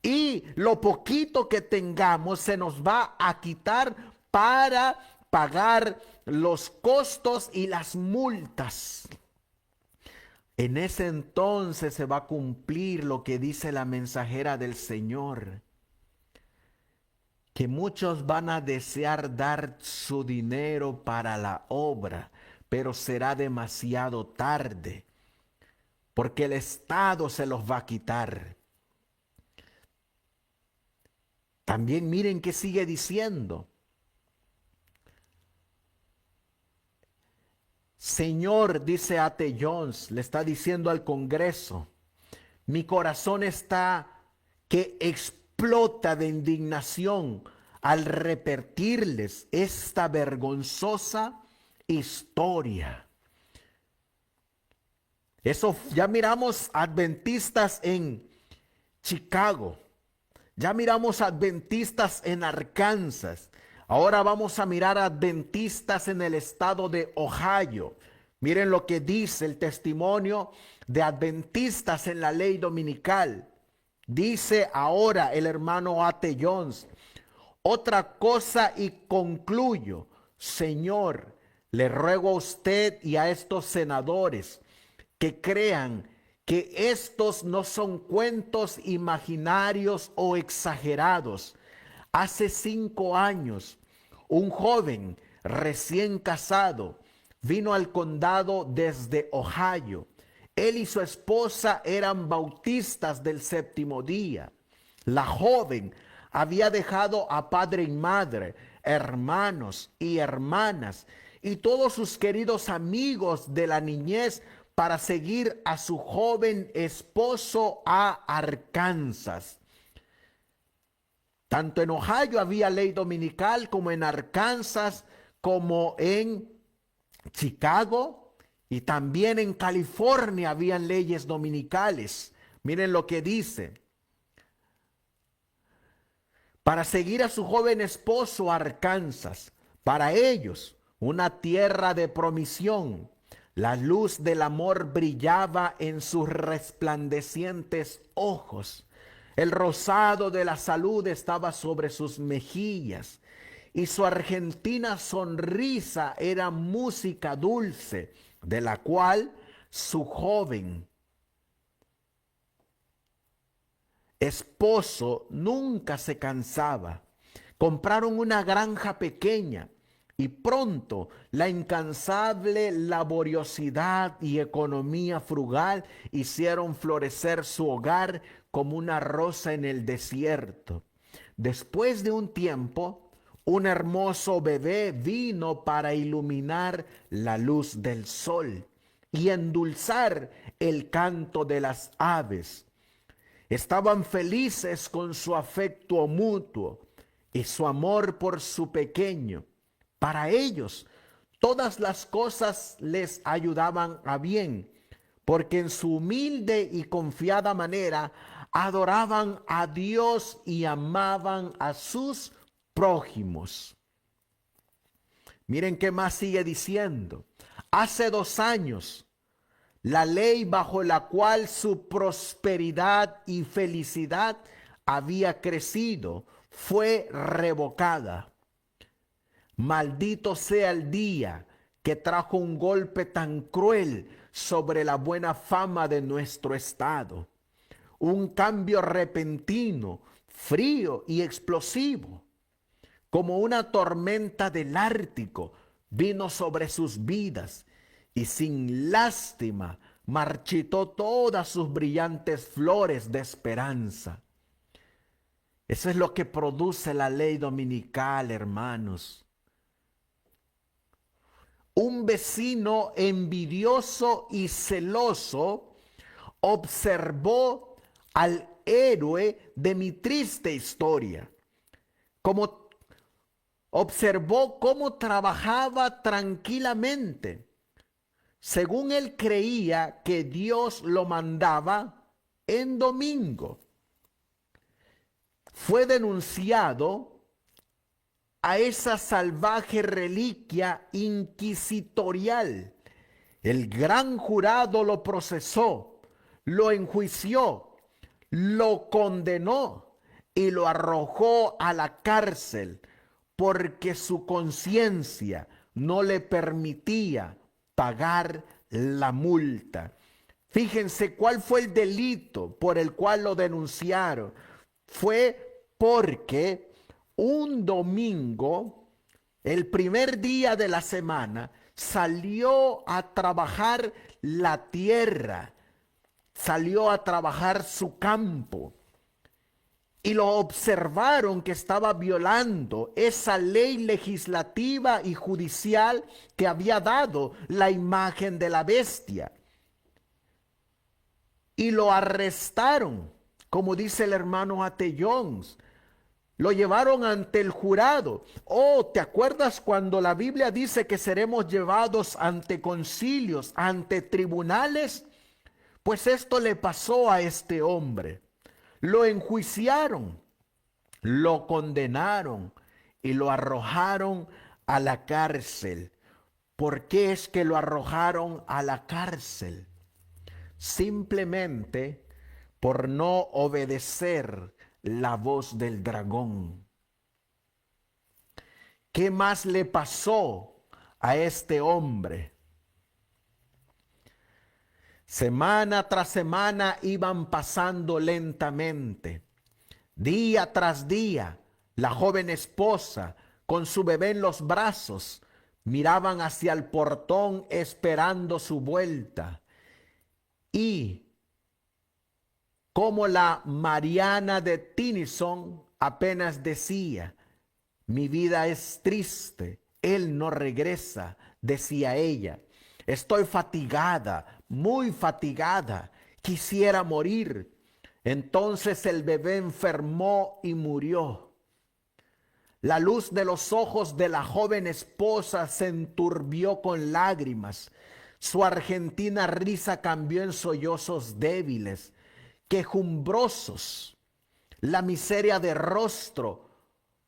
Speaker 2: Y lo poquito que tengamos se nos va a quitar para pagar los costos y las multas. En ese entonces se va a cumplir lo que dice la mensajera del Señor, que muchos van a desear dar su dinero para la obra, pero será demasiado tarde, porque el Estado se los va a quitar. También miren que sigue diciendo. Señor, dice A.T. Jones, le está diciendo al Congreso, mi corazón está que explota de indignación al repetirles esta vergonzosa historia. Eso ya miramos adventistas en Chicago. Ya miramos adventistas en Arkansas. Ahora vamos a mirar adventistas en el estado de Ohio. Miren lo que dice el testimonio de adventistas en la ley dominical. Dice ahora el hermano A.T. Jones: otra cosa y concluyo, Señor, le ruego a usted y a estos senadores que crean que estos no son cuentos imaginarios o exagerados. Hace 5 años, un joven recién casado vino al condado desde Ohio. Él y su esposa eran bautistas del séptimo día. La joven había dejado a padre y madre, hermanos y hermanas y todos sus queridos amigos de la niñez para seguir a su joven esposo a Arkansas. Tanto en Ohio había ley dominical, como en Arkansas, como en Chicago, y también en California habían leyes dominicales. Miren lo que dice: para seguir a su joven esposo a Arkansas, para ellos una tierra de promisión. La luz del amor brillaba en sus resplandecientes ojos. El rosado de la salud estaba sobre sus mejillas y su argentina sonrisa era música dulce, de la cual su joven esposo nunca se cansaba. Compraron una granja pequeña y pronto la incansable laboriosidad y economía frugal hicieron florecer su hogar como una rosa en el desierto. Después de un tiempo, un hermoso bebé vino para iluminar la luz del sol y endulzar el canto de las aves. Estaban felices con su afecto mutuo y su amor por su pequeño. Para ellos, todas las cosas les ayudaban a bien, porque en su humilde y confiada manera adoraban a Dios y amaban a sus prójimos. Miren qué más sigue diciendo. Hace 2 años, la ley bajo la cual su prosperidad y felicidad había crecido fue revocada. Maldito sea el día que trajo un golpe tan cruel sobre la buena fama de nuestro estado. Un cambio repentino, frío y explosivo, como una tormenta del Ártico, vino sobre sus vidas y sin lástima marchitó todas sus brillantes flores de esperanza. Eso es lo que produce la ley dominical, hermanos. Un vecino envidioso y celoso observó al héroe de mi triste historia, como observó cómo trabajaba tranquilamente, según él creía que Dios lo mandaba en domingo. Fue denunciado a esa salvaje reliquia inquisitorial. El gran jurado lo procesó, lo enjuició, lo condenó y lo arrojó a la cárcel porque su conciencia no le permitía pagar la multa. Fíjense cuál fue el delito por el cual lo denunciaron. Fue porque un domingo, el primer día de la semana, salió a trabajar la tierra, salió a trabajar su campo. Y lo observaron que estaba violando esa ley legislativa y judicial que había dado la imagen de la bestia. Y lo arrestaron, como dice el hermano A.T. Jones. Lo llevaron ante el jurado. Oh, ¿te acuerdas cuando la Biblia dice que seremos llevados ante concilios, ante tribunales? Pues esto le pasó a este hombre. lo enjuiciaron, lo condenaron y lo arrojaron a la cárcel. ¿Por qué es que lo arrojaron a la cárcel? Simplemente por no obedecer la voz del dragón. ¿Qué más le pasó a este hombre? Semana tras semana iban pasando lentamente. Día tras día, la joven esposa, con su bebé en los brazos, miraban hacia el portón esperando su vuelta. Y como la Mariana de Tennyson apenas decía, mi vida es triste, él no regresa, decía ella. Estoy fatigada, muy fatigada, quisiera morir. Entonces el bebé enfermó y murió. La luz de los ojos de la joven esposa se enturbió con lágrimas. Su argentina risa cambió en sollozos débiles, quejumbrosos. La miseria de rostro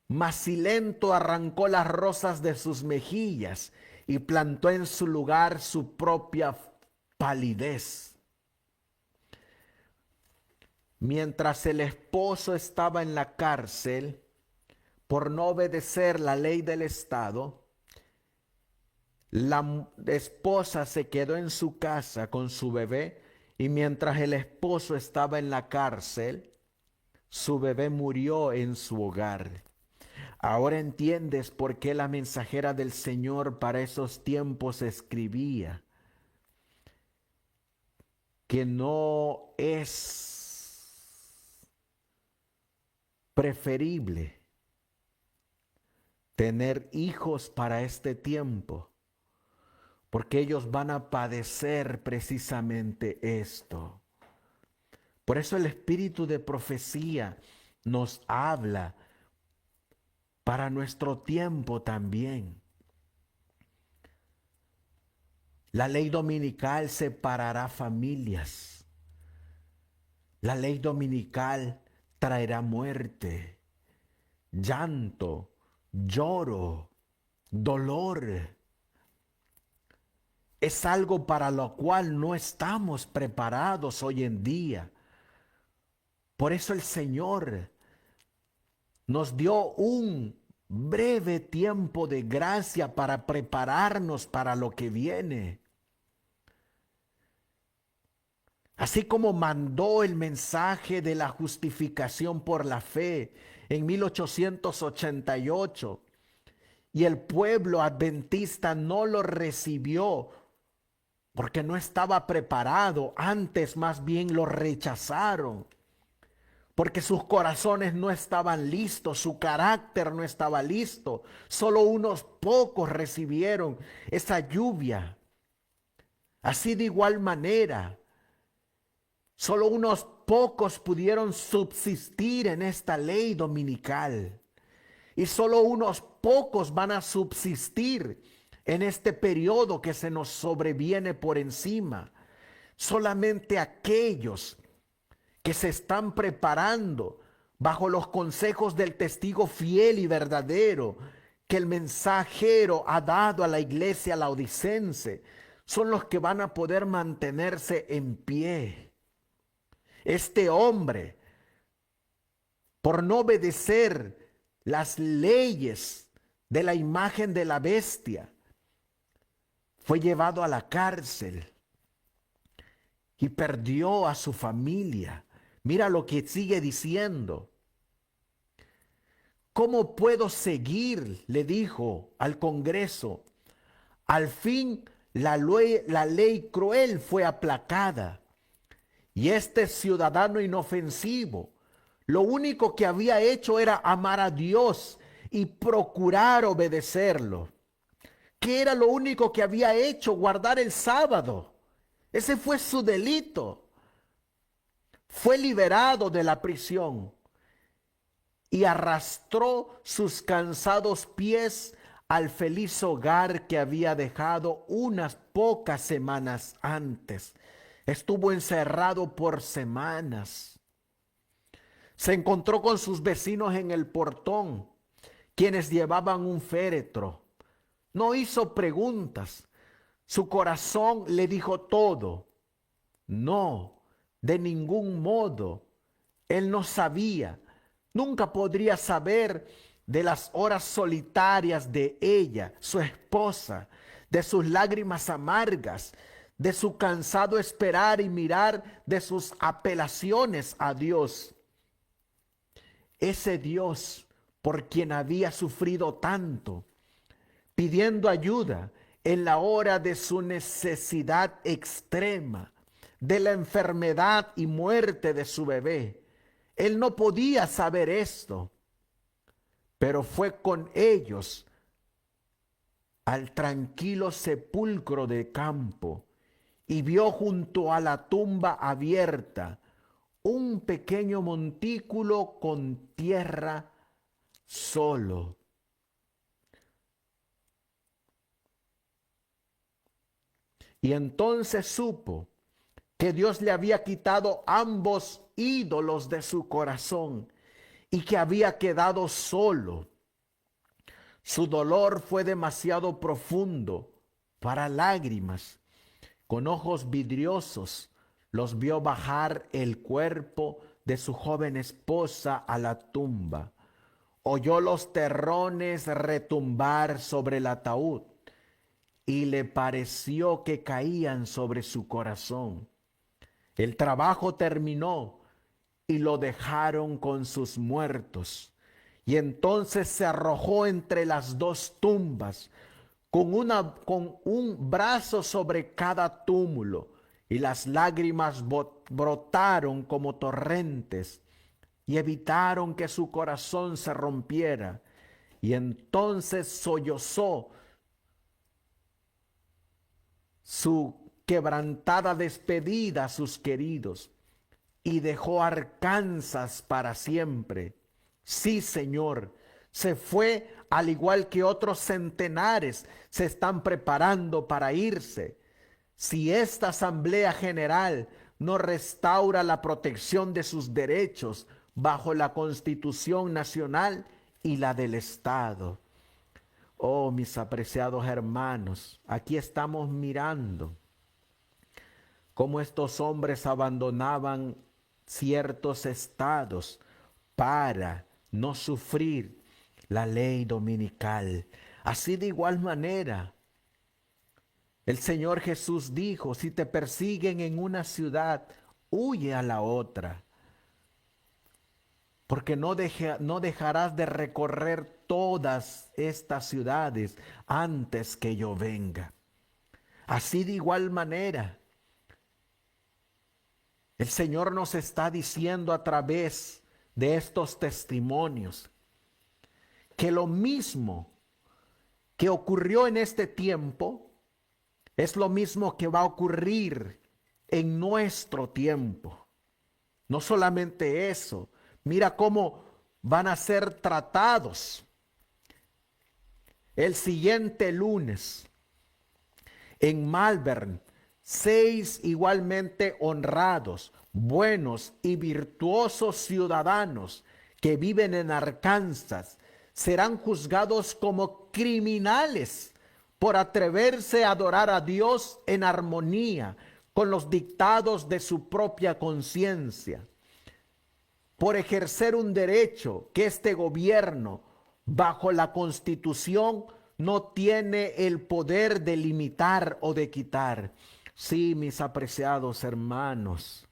Speaker 2: macilento arrancó las rosas de sus mejillas y plantó en su lugar su propia palidez. Mientras el esposo estaba en la cárcel por no obedecer la ley del Estado, la esposa se quedó en su casa con su bebé y mientras el esposo estaba en la cárcel, su bebé murió en su hogar. Ahora entiendes por qué la mensajera del Señor para esos tiempos escribía que no es preferible tener hijos para este tiempo, porque ellos van a padecer precisamente esto. Por eso el espíritu de profecía nos habla para nuestro tiempo también. La ley dominical separará familias. La ley dominical traerá muerte, llanto, lloro, dolor. Es algo para lo cual no estamos preparados hoy en día. Por eso el Señor nos dio un breve tiempo de gracia para prepararnos para lo que viene. Así como mandó el mensaje de la justificación por la fe en 1888 y el pueblo adventista no lo recibió porque no estaba preparado, antes más bien lo rechazaron. Porque sus corazones no estaban listos, su carácter no estaba listo. Solo unos pocos recibieron esa lluvia. Así de igual manera, solo unos pocos pudieron subsistir en esta ley dominical. Y solo unos pocos van a subsistir en este periodo que se nos sobreviene por encima. Solamente aquellos que se están preparando bajo los consejos del testigo fiel y verdadero que el mensajero ha dado a la iglesia laodicense, son los que van a poder mantenerse en pie. Este hombre, por no obedecer las leyes de la imagen de la bestia, fue llevado a la cárcel y perdió a su familia. Mira lo que sigue diciendo. ¿Cómo puedo seguir? Le dijo al Congreso. Al fin la ley cruel fue aplacada. Y este ciudadano inofensivo, lo único que había hecho era amar a Dios y procurar obedecerlo. ¿Qué era lo único que había hecho? Guardar el sábado. Ese fue su delito. Fue liberado de la prisión y arrastró sus cansados pies al feliz hogar que había dejado unas pocas semanas antes. Estuvo encerrado por semanas. Se encontró con sus vecinos en el portón, quienes llevaban un féretro. No hizo preguntas. Su corazón le dijo todo. No, de ningún modo. Él no sabía. Nunca podría saber de las horas solitarias de ella, su esposa, de sus lágrimas amargas, de su cansado esperar y mirar, de sus apelaciones a Dios. Ese Dios por quien había sufrido tanto, pidiendo ayuda en la hora de su necesidad extrema, de la enfermedad y muerte de su bebé. Él no podía saber esto, pero fue con ellos al tranquilo sepulcro de campo y vio junto a la tumba abierta un pequeño montículo con tierra solo. Y entonces supo que Dios le había quitado ambos ídolos de su corazón y que había quedado solo. Su dolor fue demasiado profundo para lágrimas. Con ojos vidriosos los vio bajar el cuerpo de su joven esposa a la tumba. Oyó los terrones retumbar sobre el ataúd y le pareció que caían sobre su corazón. El trabajo terminó y lo dejaron con sus muertos. Y entonces se arrojó entre las dos tumbas, con un brazo sobre cada túmulo, y las lágrimas brotaron como torrentes y evitaron que su corazón se rompiera. Y entonces sollozó su quebrantada despedida a sus queridos y dejó Arkansas para siempre. Sí, Señor, se fue al igual que otros centenares se están preparando para irse. Si esta Asamblea General no restaura la protección de sus derechos bajo la Constitución Nacional y la del Estado. Oh, mis apreciados hermanos, aquí estamos mirando cómo estos hombres abandonaban ciertos estados para no sufrir la ley dominical. Así de igual manera, el Señor Jesús dijo, si te persiguen en una ciudad, huye a la otra, porque no dejarás de recorrer todas estas ciudades antes que yo venga. Así de igual manera, el Señor nos está diciendo a través de estos testimonios que lo mismo que ocurrió en este tiempo es lo mismo que va a ocurrir en nuestro tiempo. No solamente eso, mira cómo van a ser tratados el siguiente lunes en Malvern. 6 igualmente honrados, buenos y virtuosos ciudadanos que viven en Arkansas serán juzgados como criminales por atreverse a adorar a Dios en armonía con los dictados de su propia conciencia, por ejercer un derecho que este gobierno, bajo la Constitución, no tiene el poder de limitar o de quitar. Sí, mis apreciados hermanos,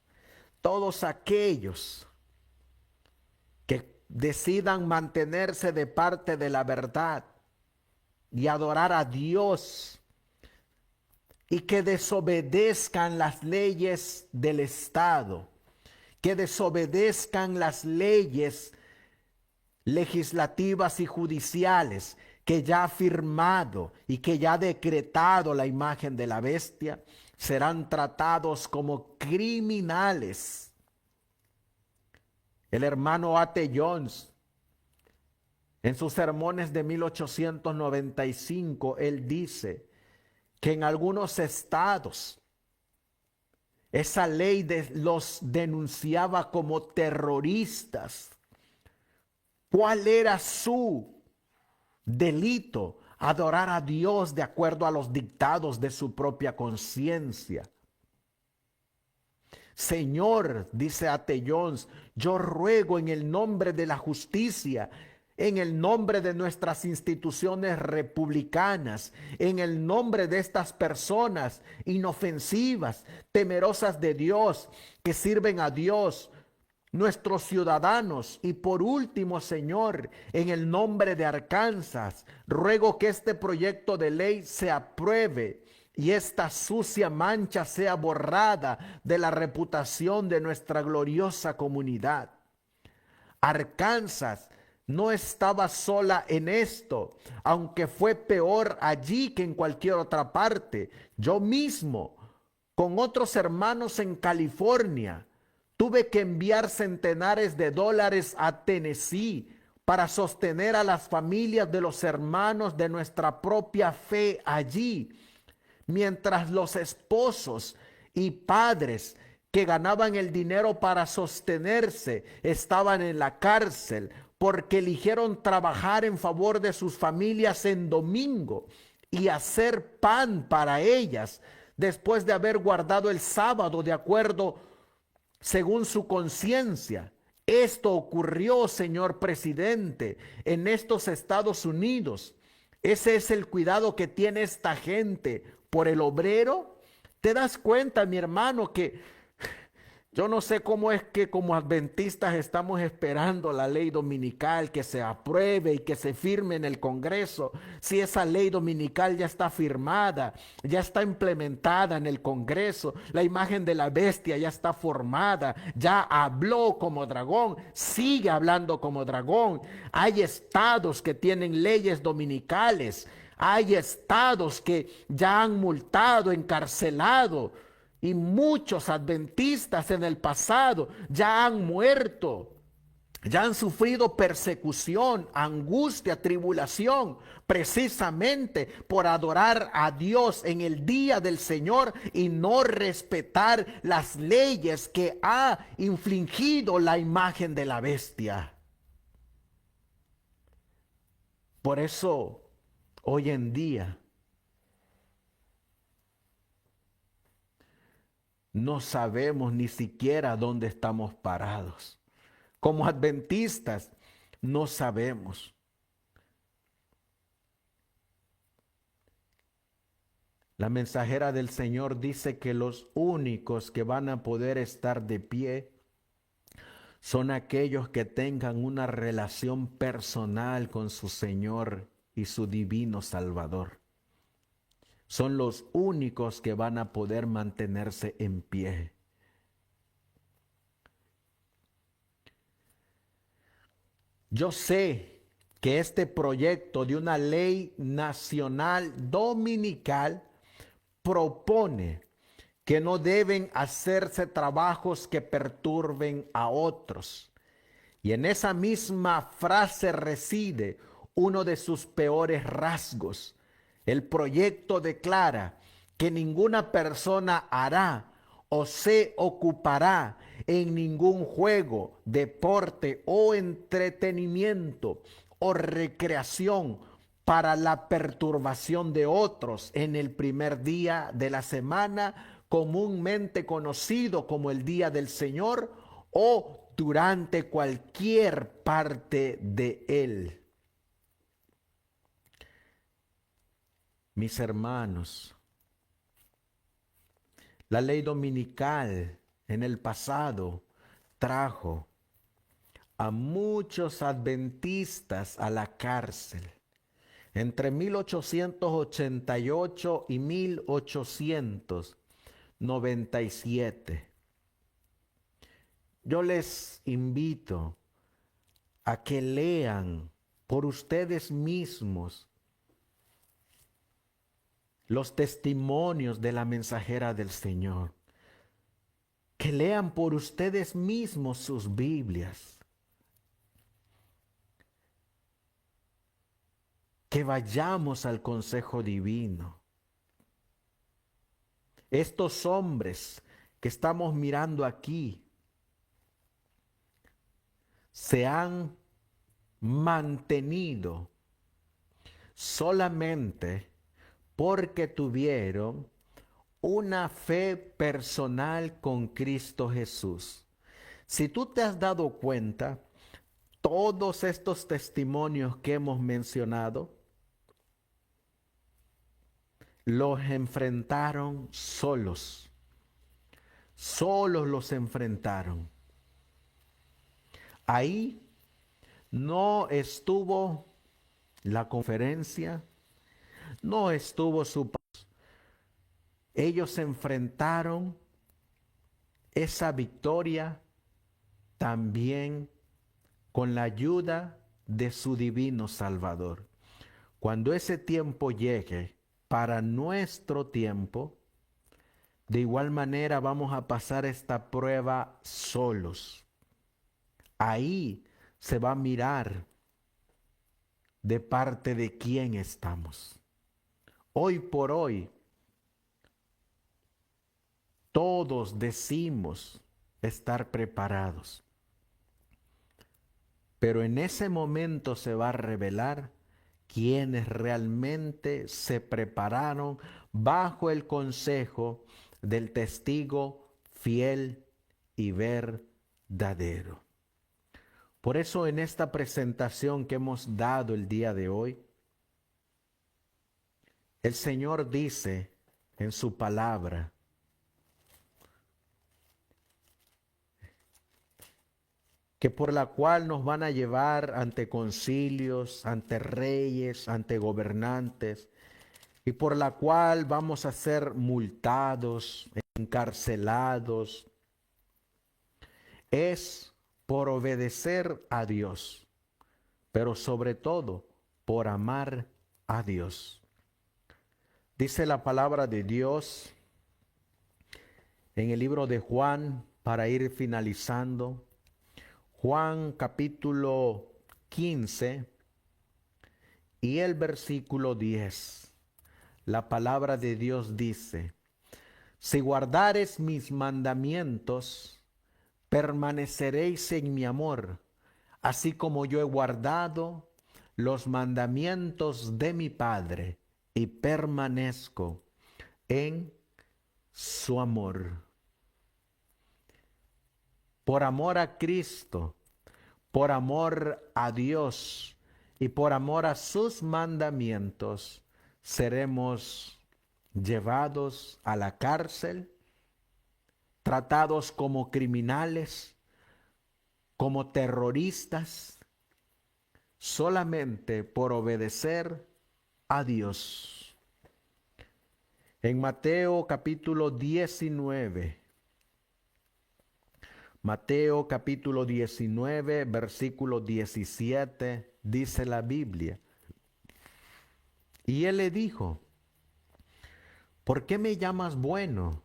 Speaker 2: todos aquellos que decidan mantenerse de parte de la verdad y adorar a Dios y que desobedezcan las leyes del Estado, que desobedezcan las leyes legislativas y judiciales que ya ha firmado y que ya ha decretado la imagen de la bestia, serán tratados como criminales. El hermano A.T. Jones, en sus sermones de 1895, él dice que en algunos estados Esa ley los denunciaba como terroristas. ¿Cuál era su delito? Adorar a Dios de acuerdo a los dictados de su propia conciencia. Señor, dice A.T. Jones, yo ruego en el nombre de la justicia, en el nombre de nuestras instituciones republicanas, en el nombre de estas personas inofensivas, temerosas de Dios, que sirven a Dios, nuestros ciudadanos. Y por último, Señor, en el nombre de Arkansas, ruego que este proyecto de ley se apruebe y esta sucia mancha sea borrada de la reputación de nuestra gloriosa comunidad. Arkansas no estaba sola en esto, aunque fue peor allí que en cualquier otra parte. Yo mismo, con otros hermanos en California, tuve que enviar centenares de dólares a Tennessee para sostener a las familias de los hermanos de nuestra propia fe allí, mientras los esposos y padres que ganaban el dinero para sostenerse estaban en la cárcel porque eligieron trabajar en favor de sus familias en domingo y hacer pan para ellas después de haber guardado el sábado de acuerdo según su conciencia. Esto ocurrió, señor presidente, en estos Estados Unidos. Ese es el cuidado que tiene esta gente por el obrero. ¿Te das cuenta, mi hermano, que yo no sé cómo es que como adventistas estamos esperando la ley dominical que se apruebe y que se firme en el Congreso? Si esa ley dominical ya está firmada, ya está implementada en el Congreso, la imagen de la bestia ya está formada, ya habló como dragón, sigue hablando como dragón. Hay estados que tienen leyes dominicales, hay estados que ya han multado, encarcelado. Y muchos adventistas en el pasado ya han muerto, ya han sufrido persecución, angustia, tribulación, precisamente por adorar a Dios en el día del Señor y no respetar las leyes que ha infligido la imagen de la bestia. Por eso, hoy en día, no sabemos ni siquiera dónde estamos parados. Como adventistas, no sabemos. La mensajera del Señor dice que los únicos que van a poder estar de pie son aquellos que tengan una relación personal con su Señor y su divino Salvador. Son los únicos que van a poder mantenerse en pie. Yo sé que este proyecto de una ley nacional dominical propone que no deben hacerse trabajos que perturben a otros. Y en esa misma frase reside uno de sus peores rasgos. El proyecto declara que ninguna persona hará o se ocupará en ningún juego, deporte o entretenimiento o recreación para la perturbación de otros en el primer día de la semana, comúnmente conocido como el Día del Señor, o durante cualquier parte de él. Mis hermanos, la ley dominical en el pasado trajo a muchos adventistas a la cárcel. Entre 1888 y 1897. Yo les invito a que lean por ustedes mismos los testimonios de la mensajera del Señor. Que lean por ustedes mismos sus Biblias. Que vayamos al consejo divino. Estos hombres que estamos mirando aquí se han mantenido solamente porque tuvieron una fe personal con Cristo Jesús. Si tú te has dado cuenta, todos estos testimonios que hemos mencionado, los enfrentaron solos. Solos los enfrentaron. Ahí no estuvo la conferencia, no estuvo su... Ellos enfrentaron esa victoria también con la ayuda de su divino Salvador. Cuando ese tiempo llegue para nuestro tiempo, de igual manera vamos a pasar esta prueba solos. Ahí se va a mirar de parte de quién estamos. Hoy por hoy, todos decimos estar preparados, pero en ese momento se va a revelar quienes realmente se prepararon bajo el consejo del testigo fiel y verdadero. Por eso en esta presentación que hemos dado el día de hoy, el Señor dice en su palabra que por la cual nos van a llevar ante concilios, ante reyes, ante gobernantes, y por la cual vamos a ser multados, encarcelados, es por obedecer a Dios, pero sobre todo por amar a Dios. Dice la palabra de Dios en el libro de Juan, para ir finalizando, Juan capítulo 15 y el versículo 10. La palabra de Dios dice: si guardares mis mandamientos, permaneceréis en mi amor, así como yo he guardado los mandamientos de mi Padre y permanezco en su amor. Por amor a Cristo, por amor a Dios y por amor a sus mandamientos, seremos llevados a la cárcel, tratados como criminales, como terroristas, solamente por obedecer a Dios. En Mateo capítulo 19, Mateo capítulo 19, versículo 17, dice la Biblia: y él le dijo, ¿por qué me llamas bueno?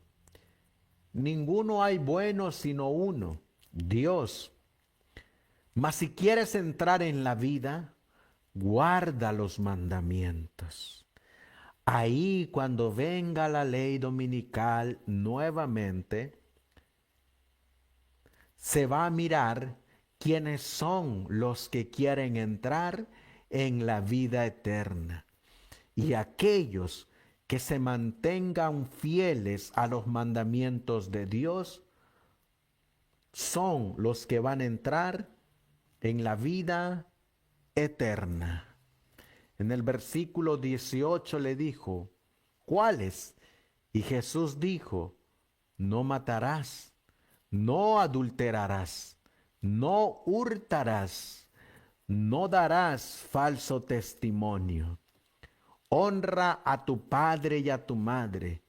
Speaker 2: Ninguno hay bueno sino uno, Dios. Mas si quieres entrar en la vida, guarda los mandamientos. Ahí, cuando venga la ley dominical nuevamente, se va a mirar quiénes son los que quieren entrar en la vida eterna. Y aquellos que se mantengan fieles a los mandamientos de Dios son los que van a entrar en la vida eterna. En el versículo 18 le dijo, ¿cuáles? Y Jesús dijo, no matarás, no adulterarás, no hurtarás, no darás falso testimonio. Honra a tu padre y a tu madre,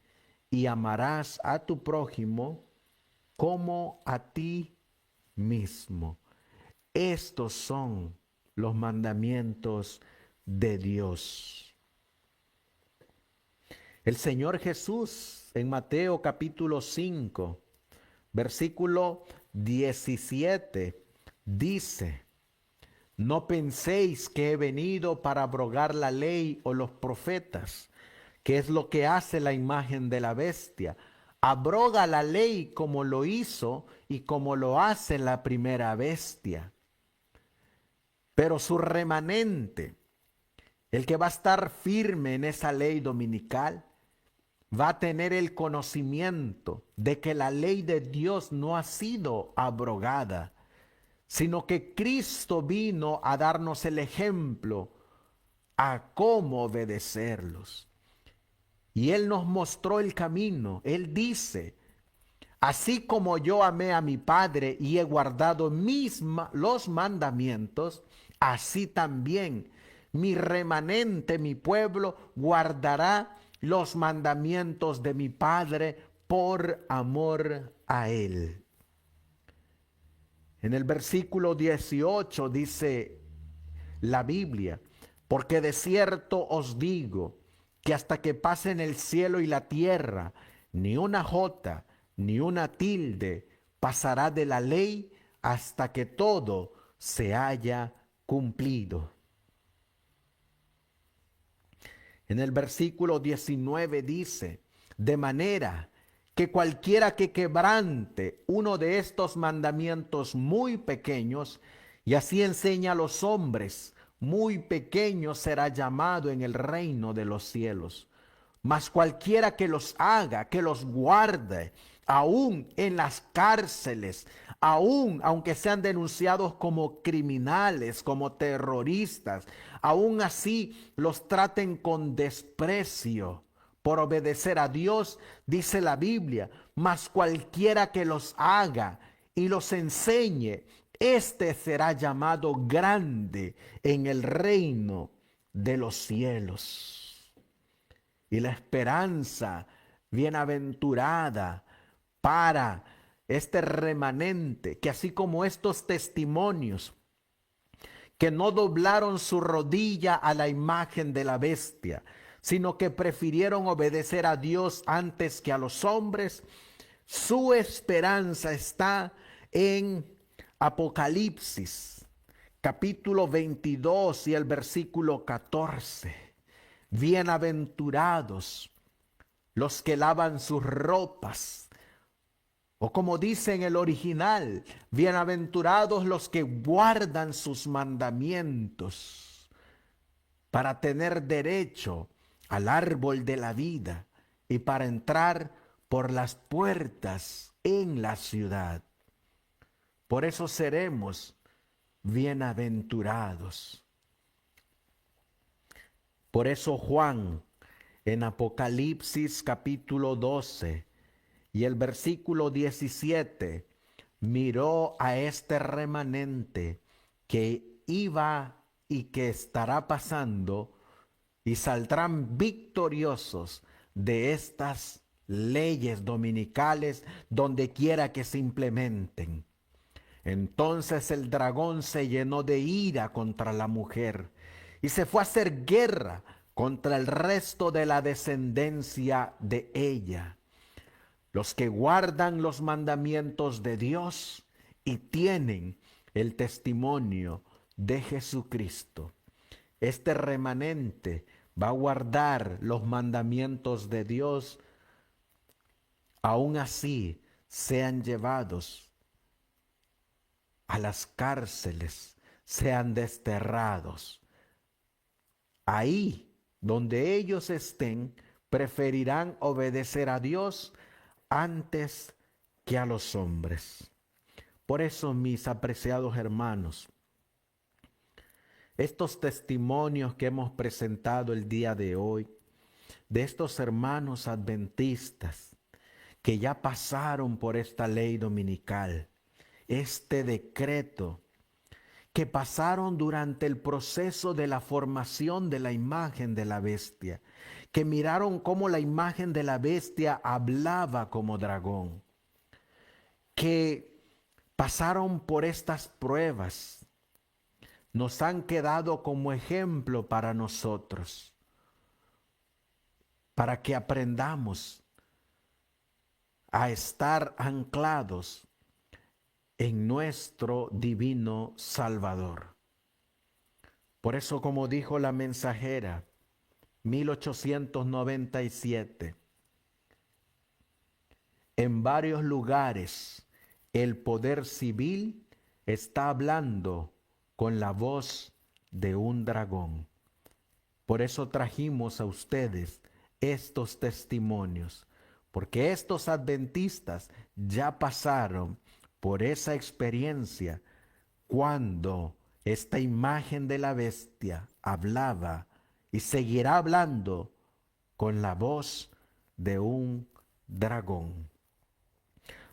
Speaker 2: y amarás a tu prójimo como a ti mismo. Estos son los mandamientos de Dios. El Señor Jesús en Mateo capítulo 5, versículo 17, dice, no penséis que he venido para abrogar la ley o los profetas, que es lo que hace la imagen de la bestia. abroga la ley como lo hizo y como lo hace la primera bestia. Pero su remanente, el que va a estar firme en esa ley dominical, va a tener el conocimiento de que la ley de Dios no ha sido abrogada, sino que Cristo vino a darnos el ejemplo a cómo obedecerlos. Y Él nos mostró el camino. Él dice, así como yo amé a mi Padre y he guardado los mandamientos, así también mi remanente, mi pueblo, guardará los mandamientos de mi Padre por amor a Él. En el versículo 18 dice la Biblia, porque de cierto os digo que hasta que pasen el cielo y la tierra, ni una jota, ni una tilde pasará de la ley hasta que todo se haya cumplido. En el versículo 19 dice, de manera que cualquiera que quebrante uno de estos mandamientos muy pequeños, y así enseña a los hombres, muy pequeño será llamado en el reino de los cielos. Mas cualquiera que los haga, que los guarde, aún en las cárceles, aún aunque sean denunciados como criminales, como terroristas, aún así los traten con desprecio por obedecer a Dios, dice la Biblia, mas cualquiera que los haga y los enseñe, este será llamado grande en el reino de los cielos. Y la esperanza bienaventurada para este remanente, que así como estos testimonios, que no doblaron su rodilla a la imagen de la bestia, sino que prefirieron obedecer a Dios antes que a los hombres, su esperanza está en Apocalipsis, capítulo 22 y el versículo 14. Bienaventurados los que lavan sus ropas, o como dice en el original, bienaventurados los que guardan sus mandamientos para tener derecho al árbol de la vida y para entrar por las puertas en la ciudad. Por eso seremos bienaventurados. Por eso Juan en Apocalipsis capítulo 12 y el versículo 17 miró a este remanente que iba y que estará pasando y saldrán victoriosos de estas leyes dominicales donde quiera que se implementen. Entonces el dragón se llenó de ira contra la mujer y se fue a hacer guerra contra el resto de la descendencia de ella, los que guardan los mandamientos de Dios y tienen el testimonio de Jesucristo. Este remanente va a guardar los mandamientos de Dios, aún así sean llevados a las cárceles, sean desterrados. Ahí donde ellos estén, preferirán obedecer a Dios antes que a los hombres. Por eso, mis apreciados hermanos, estos testimonios que hemos presentado el día de hoy, de estos hermanos adventistas que ya pasaron por esta ley dominical, este decreto, que pasaron durante el proceso de la formación de la imagen de la bestia, que miraron cómo la imagen de la bestia hablaba como dragón, que pasaron por estas pruebas, nos han quedado como ejemplo para nosotros, para que aprendamos a estar anclados en nuestro divino Salvador. Por eso, como dijo la mensajera, 1897, En varios lugares el poder civil está hablando con la voz de un dragón. Por eso trajimos a ustedes estos testimonios, porque estos adventistas ya pasaron por esa experiencia cuando esta imagen de la bestia hablaba y seguirá hablando con la voz de un dragón.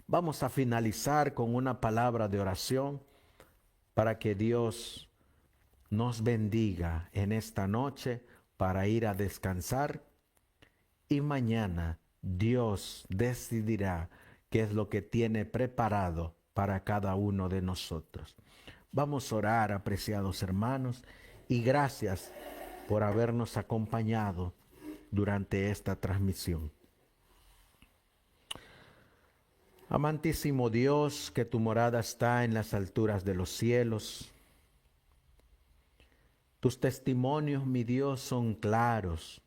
Speaker 2: Vamos a finalizar con una palabra de oración para que Dios nos bendiga en esta noche para ir a descansar, y mañana Dios decidirá qué es lo que tiene preparado para cada uno de nosotros. Vamos a orar, apreciados hermanos, y gracias por habernos acompañado durante esta transmisión. Amantísimo Dios, que tu morada está en las alturas de los cielos. Tus testimonios, mi Dios, son claros.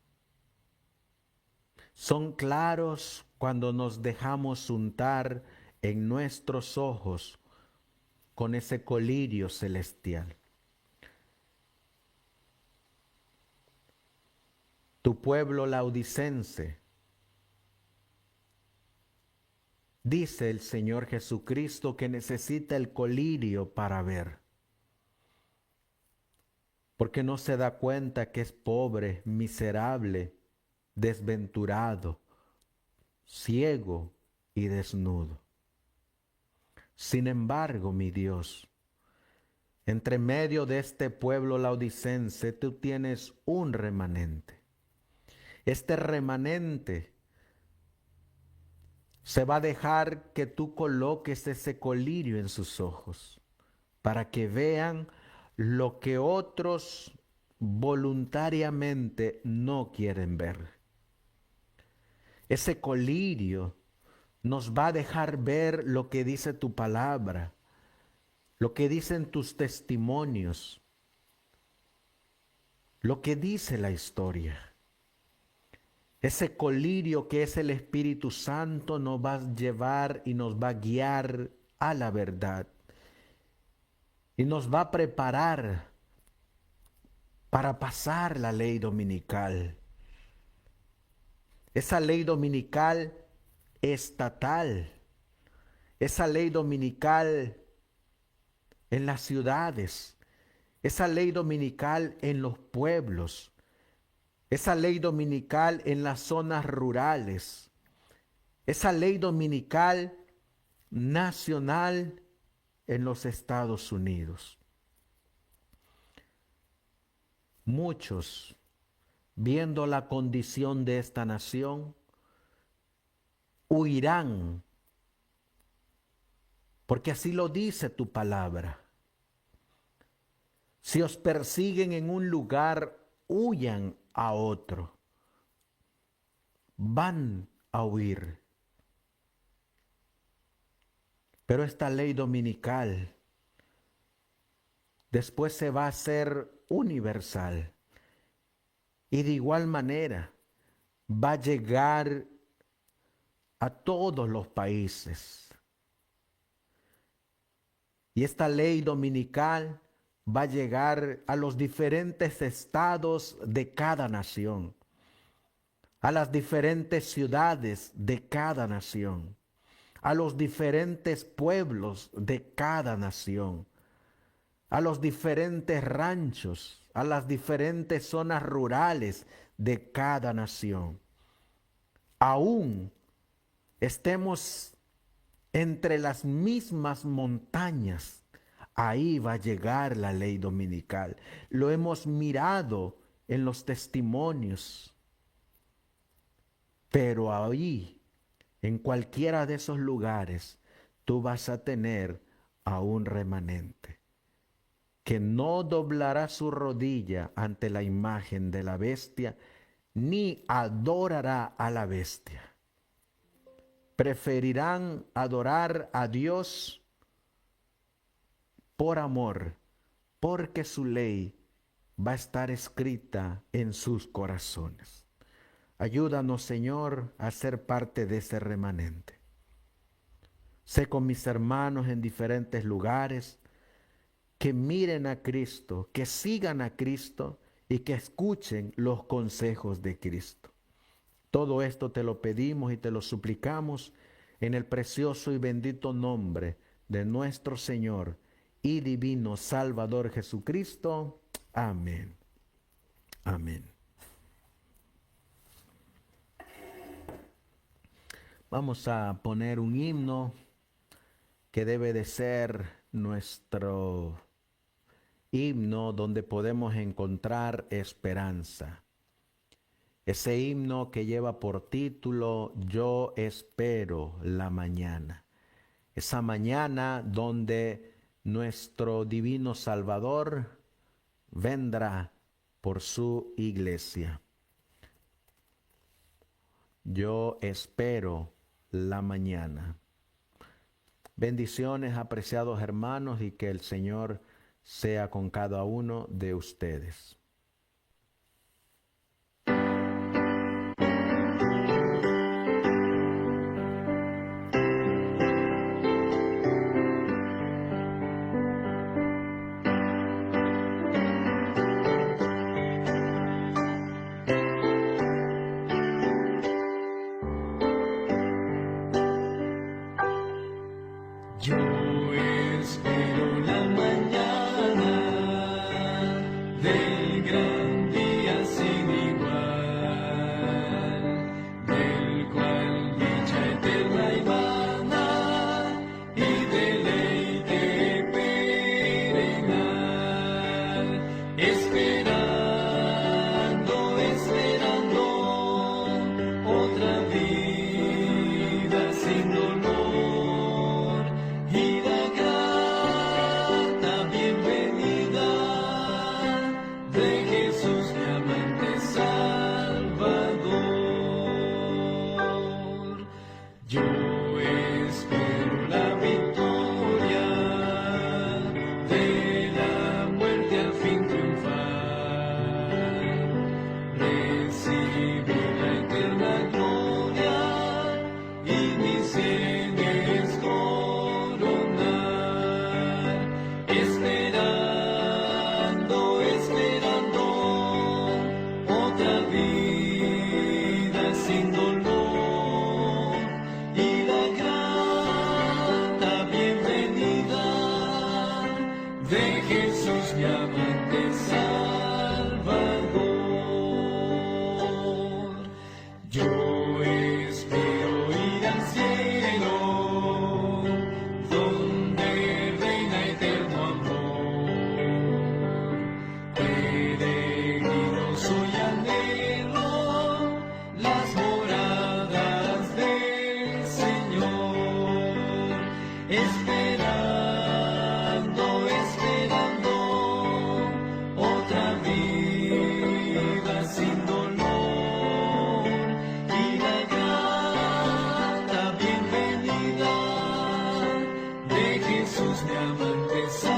Speaker 2: Son claros cuando nos dejamos untar en nuestros ojos con ese colirio celestial. Tu pueblo laodicense, dice el Señor Jesucristo, que necesita el colirio para ver, porque no se da cuenta que es pobre, miserable, desventurado, ciego y desnudo. Sin embargo, mi Dios, entre medio de este pueblo laodicense, tú tienes un remanente. Este remanente se va a dejar que tú coloques ese colirio en sus ojos para que vean lo que otros voluntariamente no quieren ver. Ese colirio nos va a dejar ver lo que dice tu palabra, lo que dicen tus testimonios, lo que dice la historia. Ese colirio que es el Espíritu Santo nos va a llevar y nos va a guiar a la verdad. Y nos va a preparar para pasar la ley dominical. Esa ley dominical estatal. Esa ley dominical en las ciudades. Esa ley dominical en los pueblos. Esa ley dominical en las zonas rurales. Esa ley dominical nacional en los Estados Unidos. Muchos, viendo la condición de esta nación, huirán, porque así lo dice tu palabra. Si os persiguen en un lugar, huyan a otro. Van a huir. Pero esta ley dominical después se va a hacer universal. Y de igual manera va a llegar a todos los países. Y esta ley dominical va a llegar a los diferentes estados de cada nación, a las diferentes ciudades de cada nación, a los diferentes pueblos de cada nación, a los diferentes ranchos, a las diferentes zonas rurales de cada nación. Aún estemos entre las mismas montañas, ahí va a llegar la ley dominical. Lo hemos mirado en los testimonios. Pero ahí, en cualquiera de esos lugares, tú vas a tener a un remanente que no doblará su rodilla ante la imagen de la bestia, ni adorará a la bestia. Preferirán adorar a Dios por amor, porque su ley va a estar escrita en sus corazones. Ayúdanos, Señor, a ser parte de ese remanente. sé con mis hermanos en diferentes lugares, que miren a Cristo, que sigan a Cristo y que escuchen los consejos de Cristo. Todo esto te lo pedimos y te lo suplicamos en el precioso y bendito nombre de nuestro Señor y divino Salvador Jesucristo. Amén. Amén. Vamos a poner un himno que debe de ser nuestro himno donde podemos encontrar esperanza. Ese himno que lleva por título Yo espero la mañana. Esa mañana donde nuestro divino Salvador vendrá por su iglesia. Yo espero la mañana. Bendiciones, apreciados hermanos, y que el Señor sea con cada uno de ustedes.
Speaker 1: Yo espero la mañana del gran día sin igual, del cual dicha eterna y vana y deleite perenal, esperando, esperando otra vida sin dolor. Y la grata bienvenida de Jesús mi amante Salvador. Yo espero la victoria de la muerte al fin triunfar, recibir la eterna gloria y mis bienes coronar, esperando, esperando otra vida sin dolor y la grata bienvenida de Jesús mi amante Salvador. Yo espero ir al cielo, donde reina eterno amor. Peregrino soy, anhelo las moradas del Señor, esperando, esperando otra vida sin dolor y la grata bienvenida de Jesús mi amante Salvador.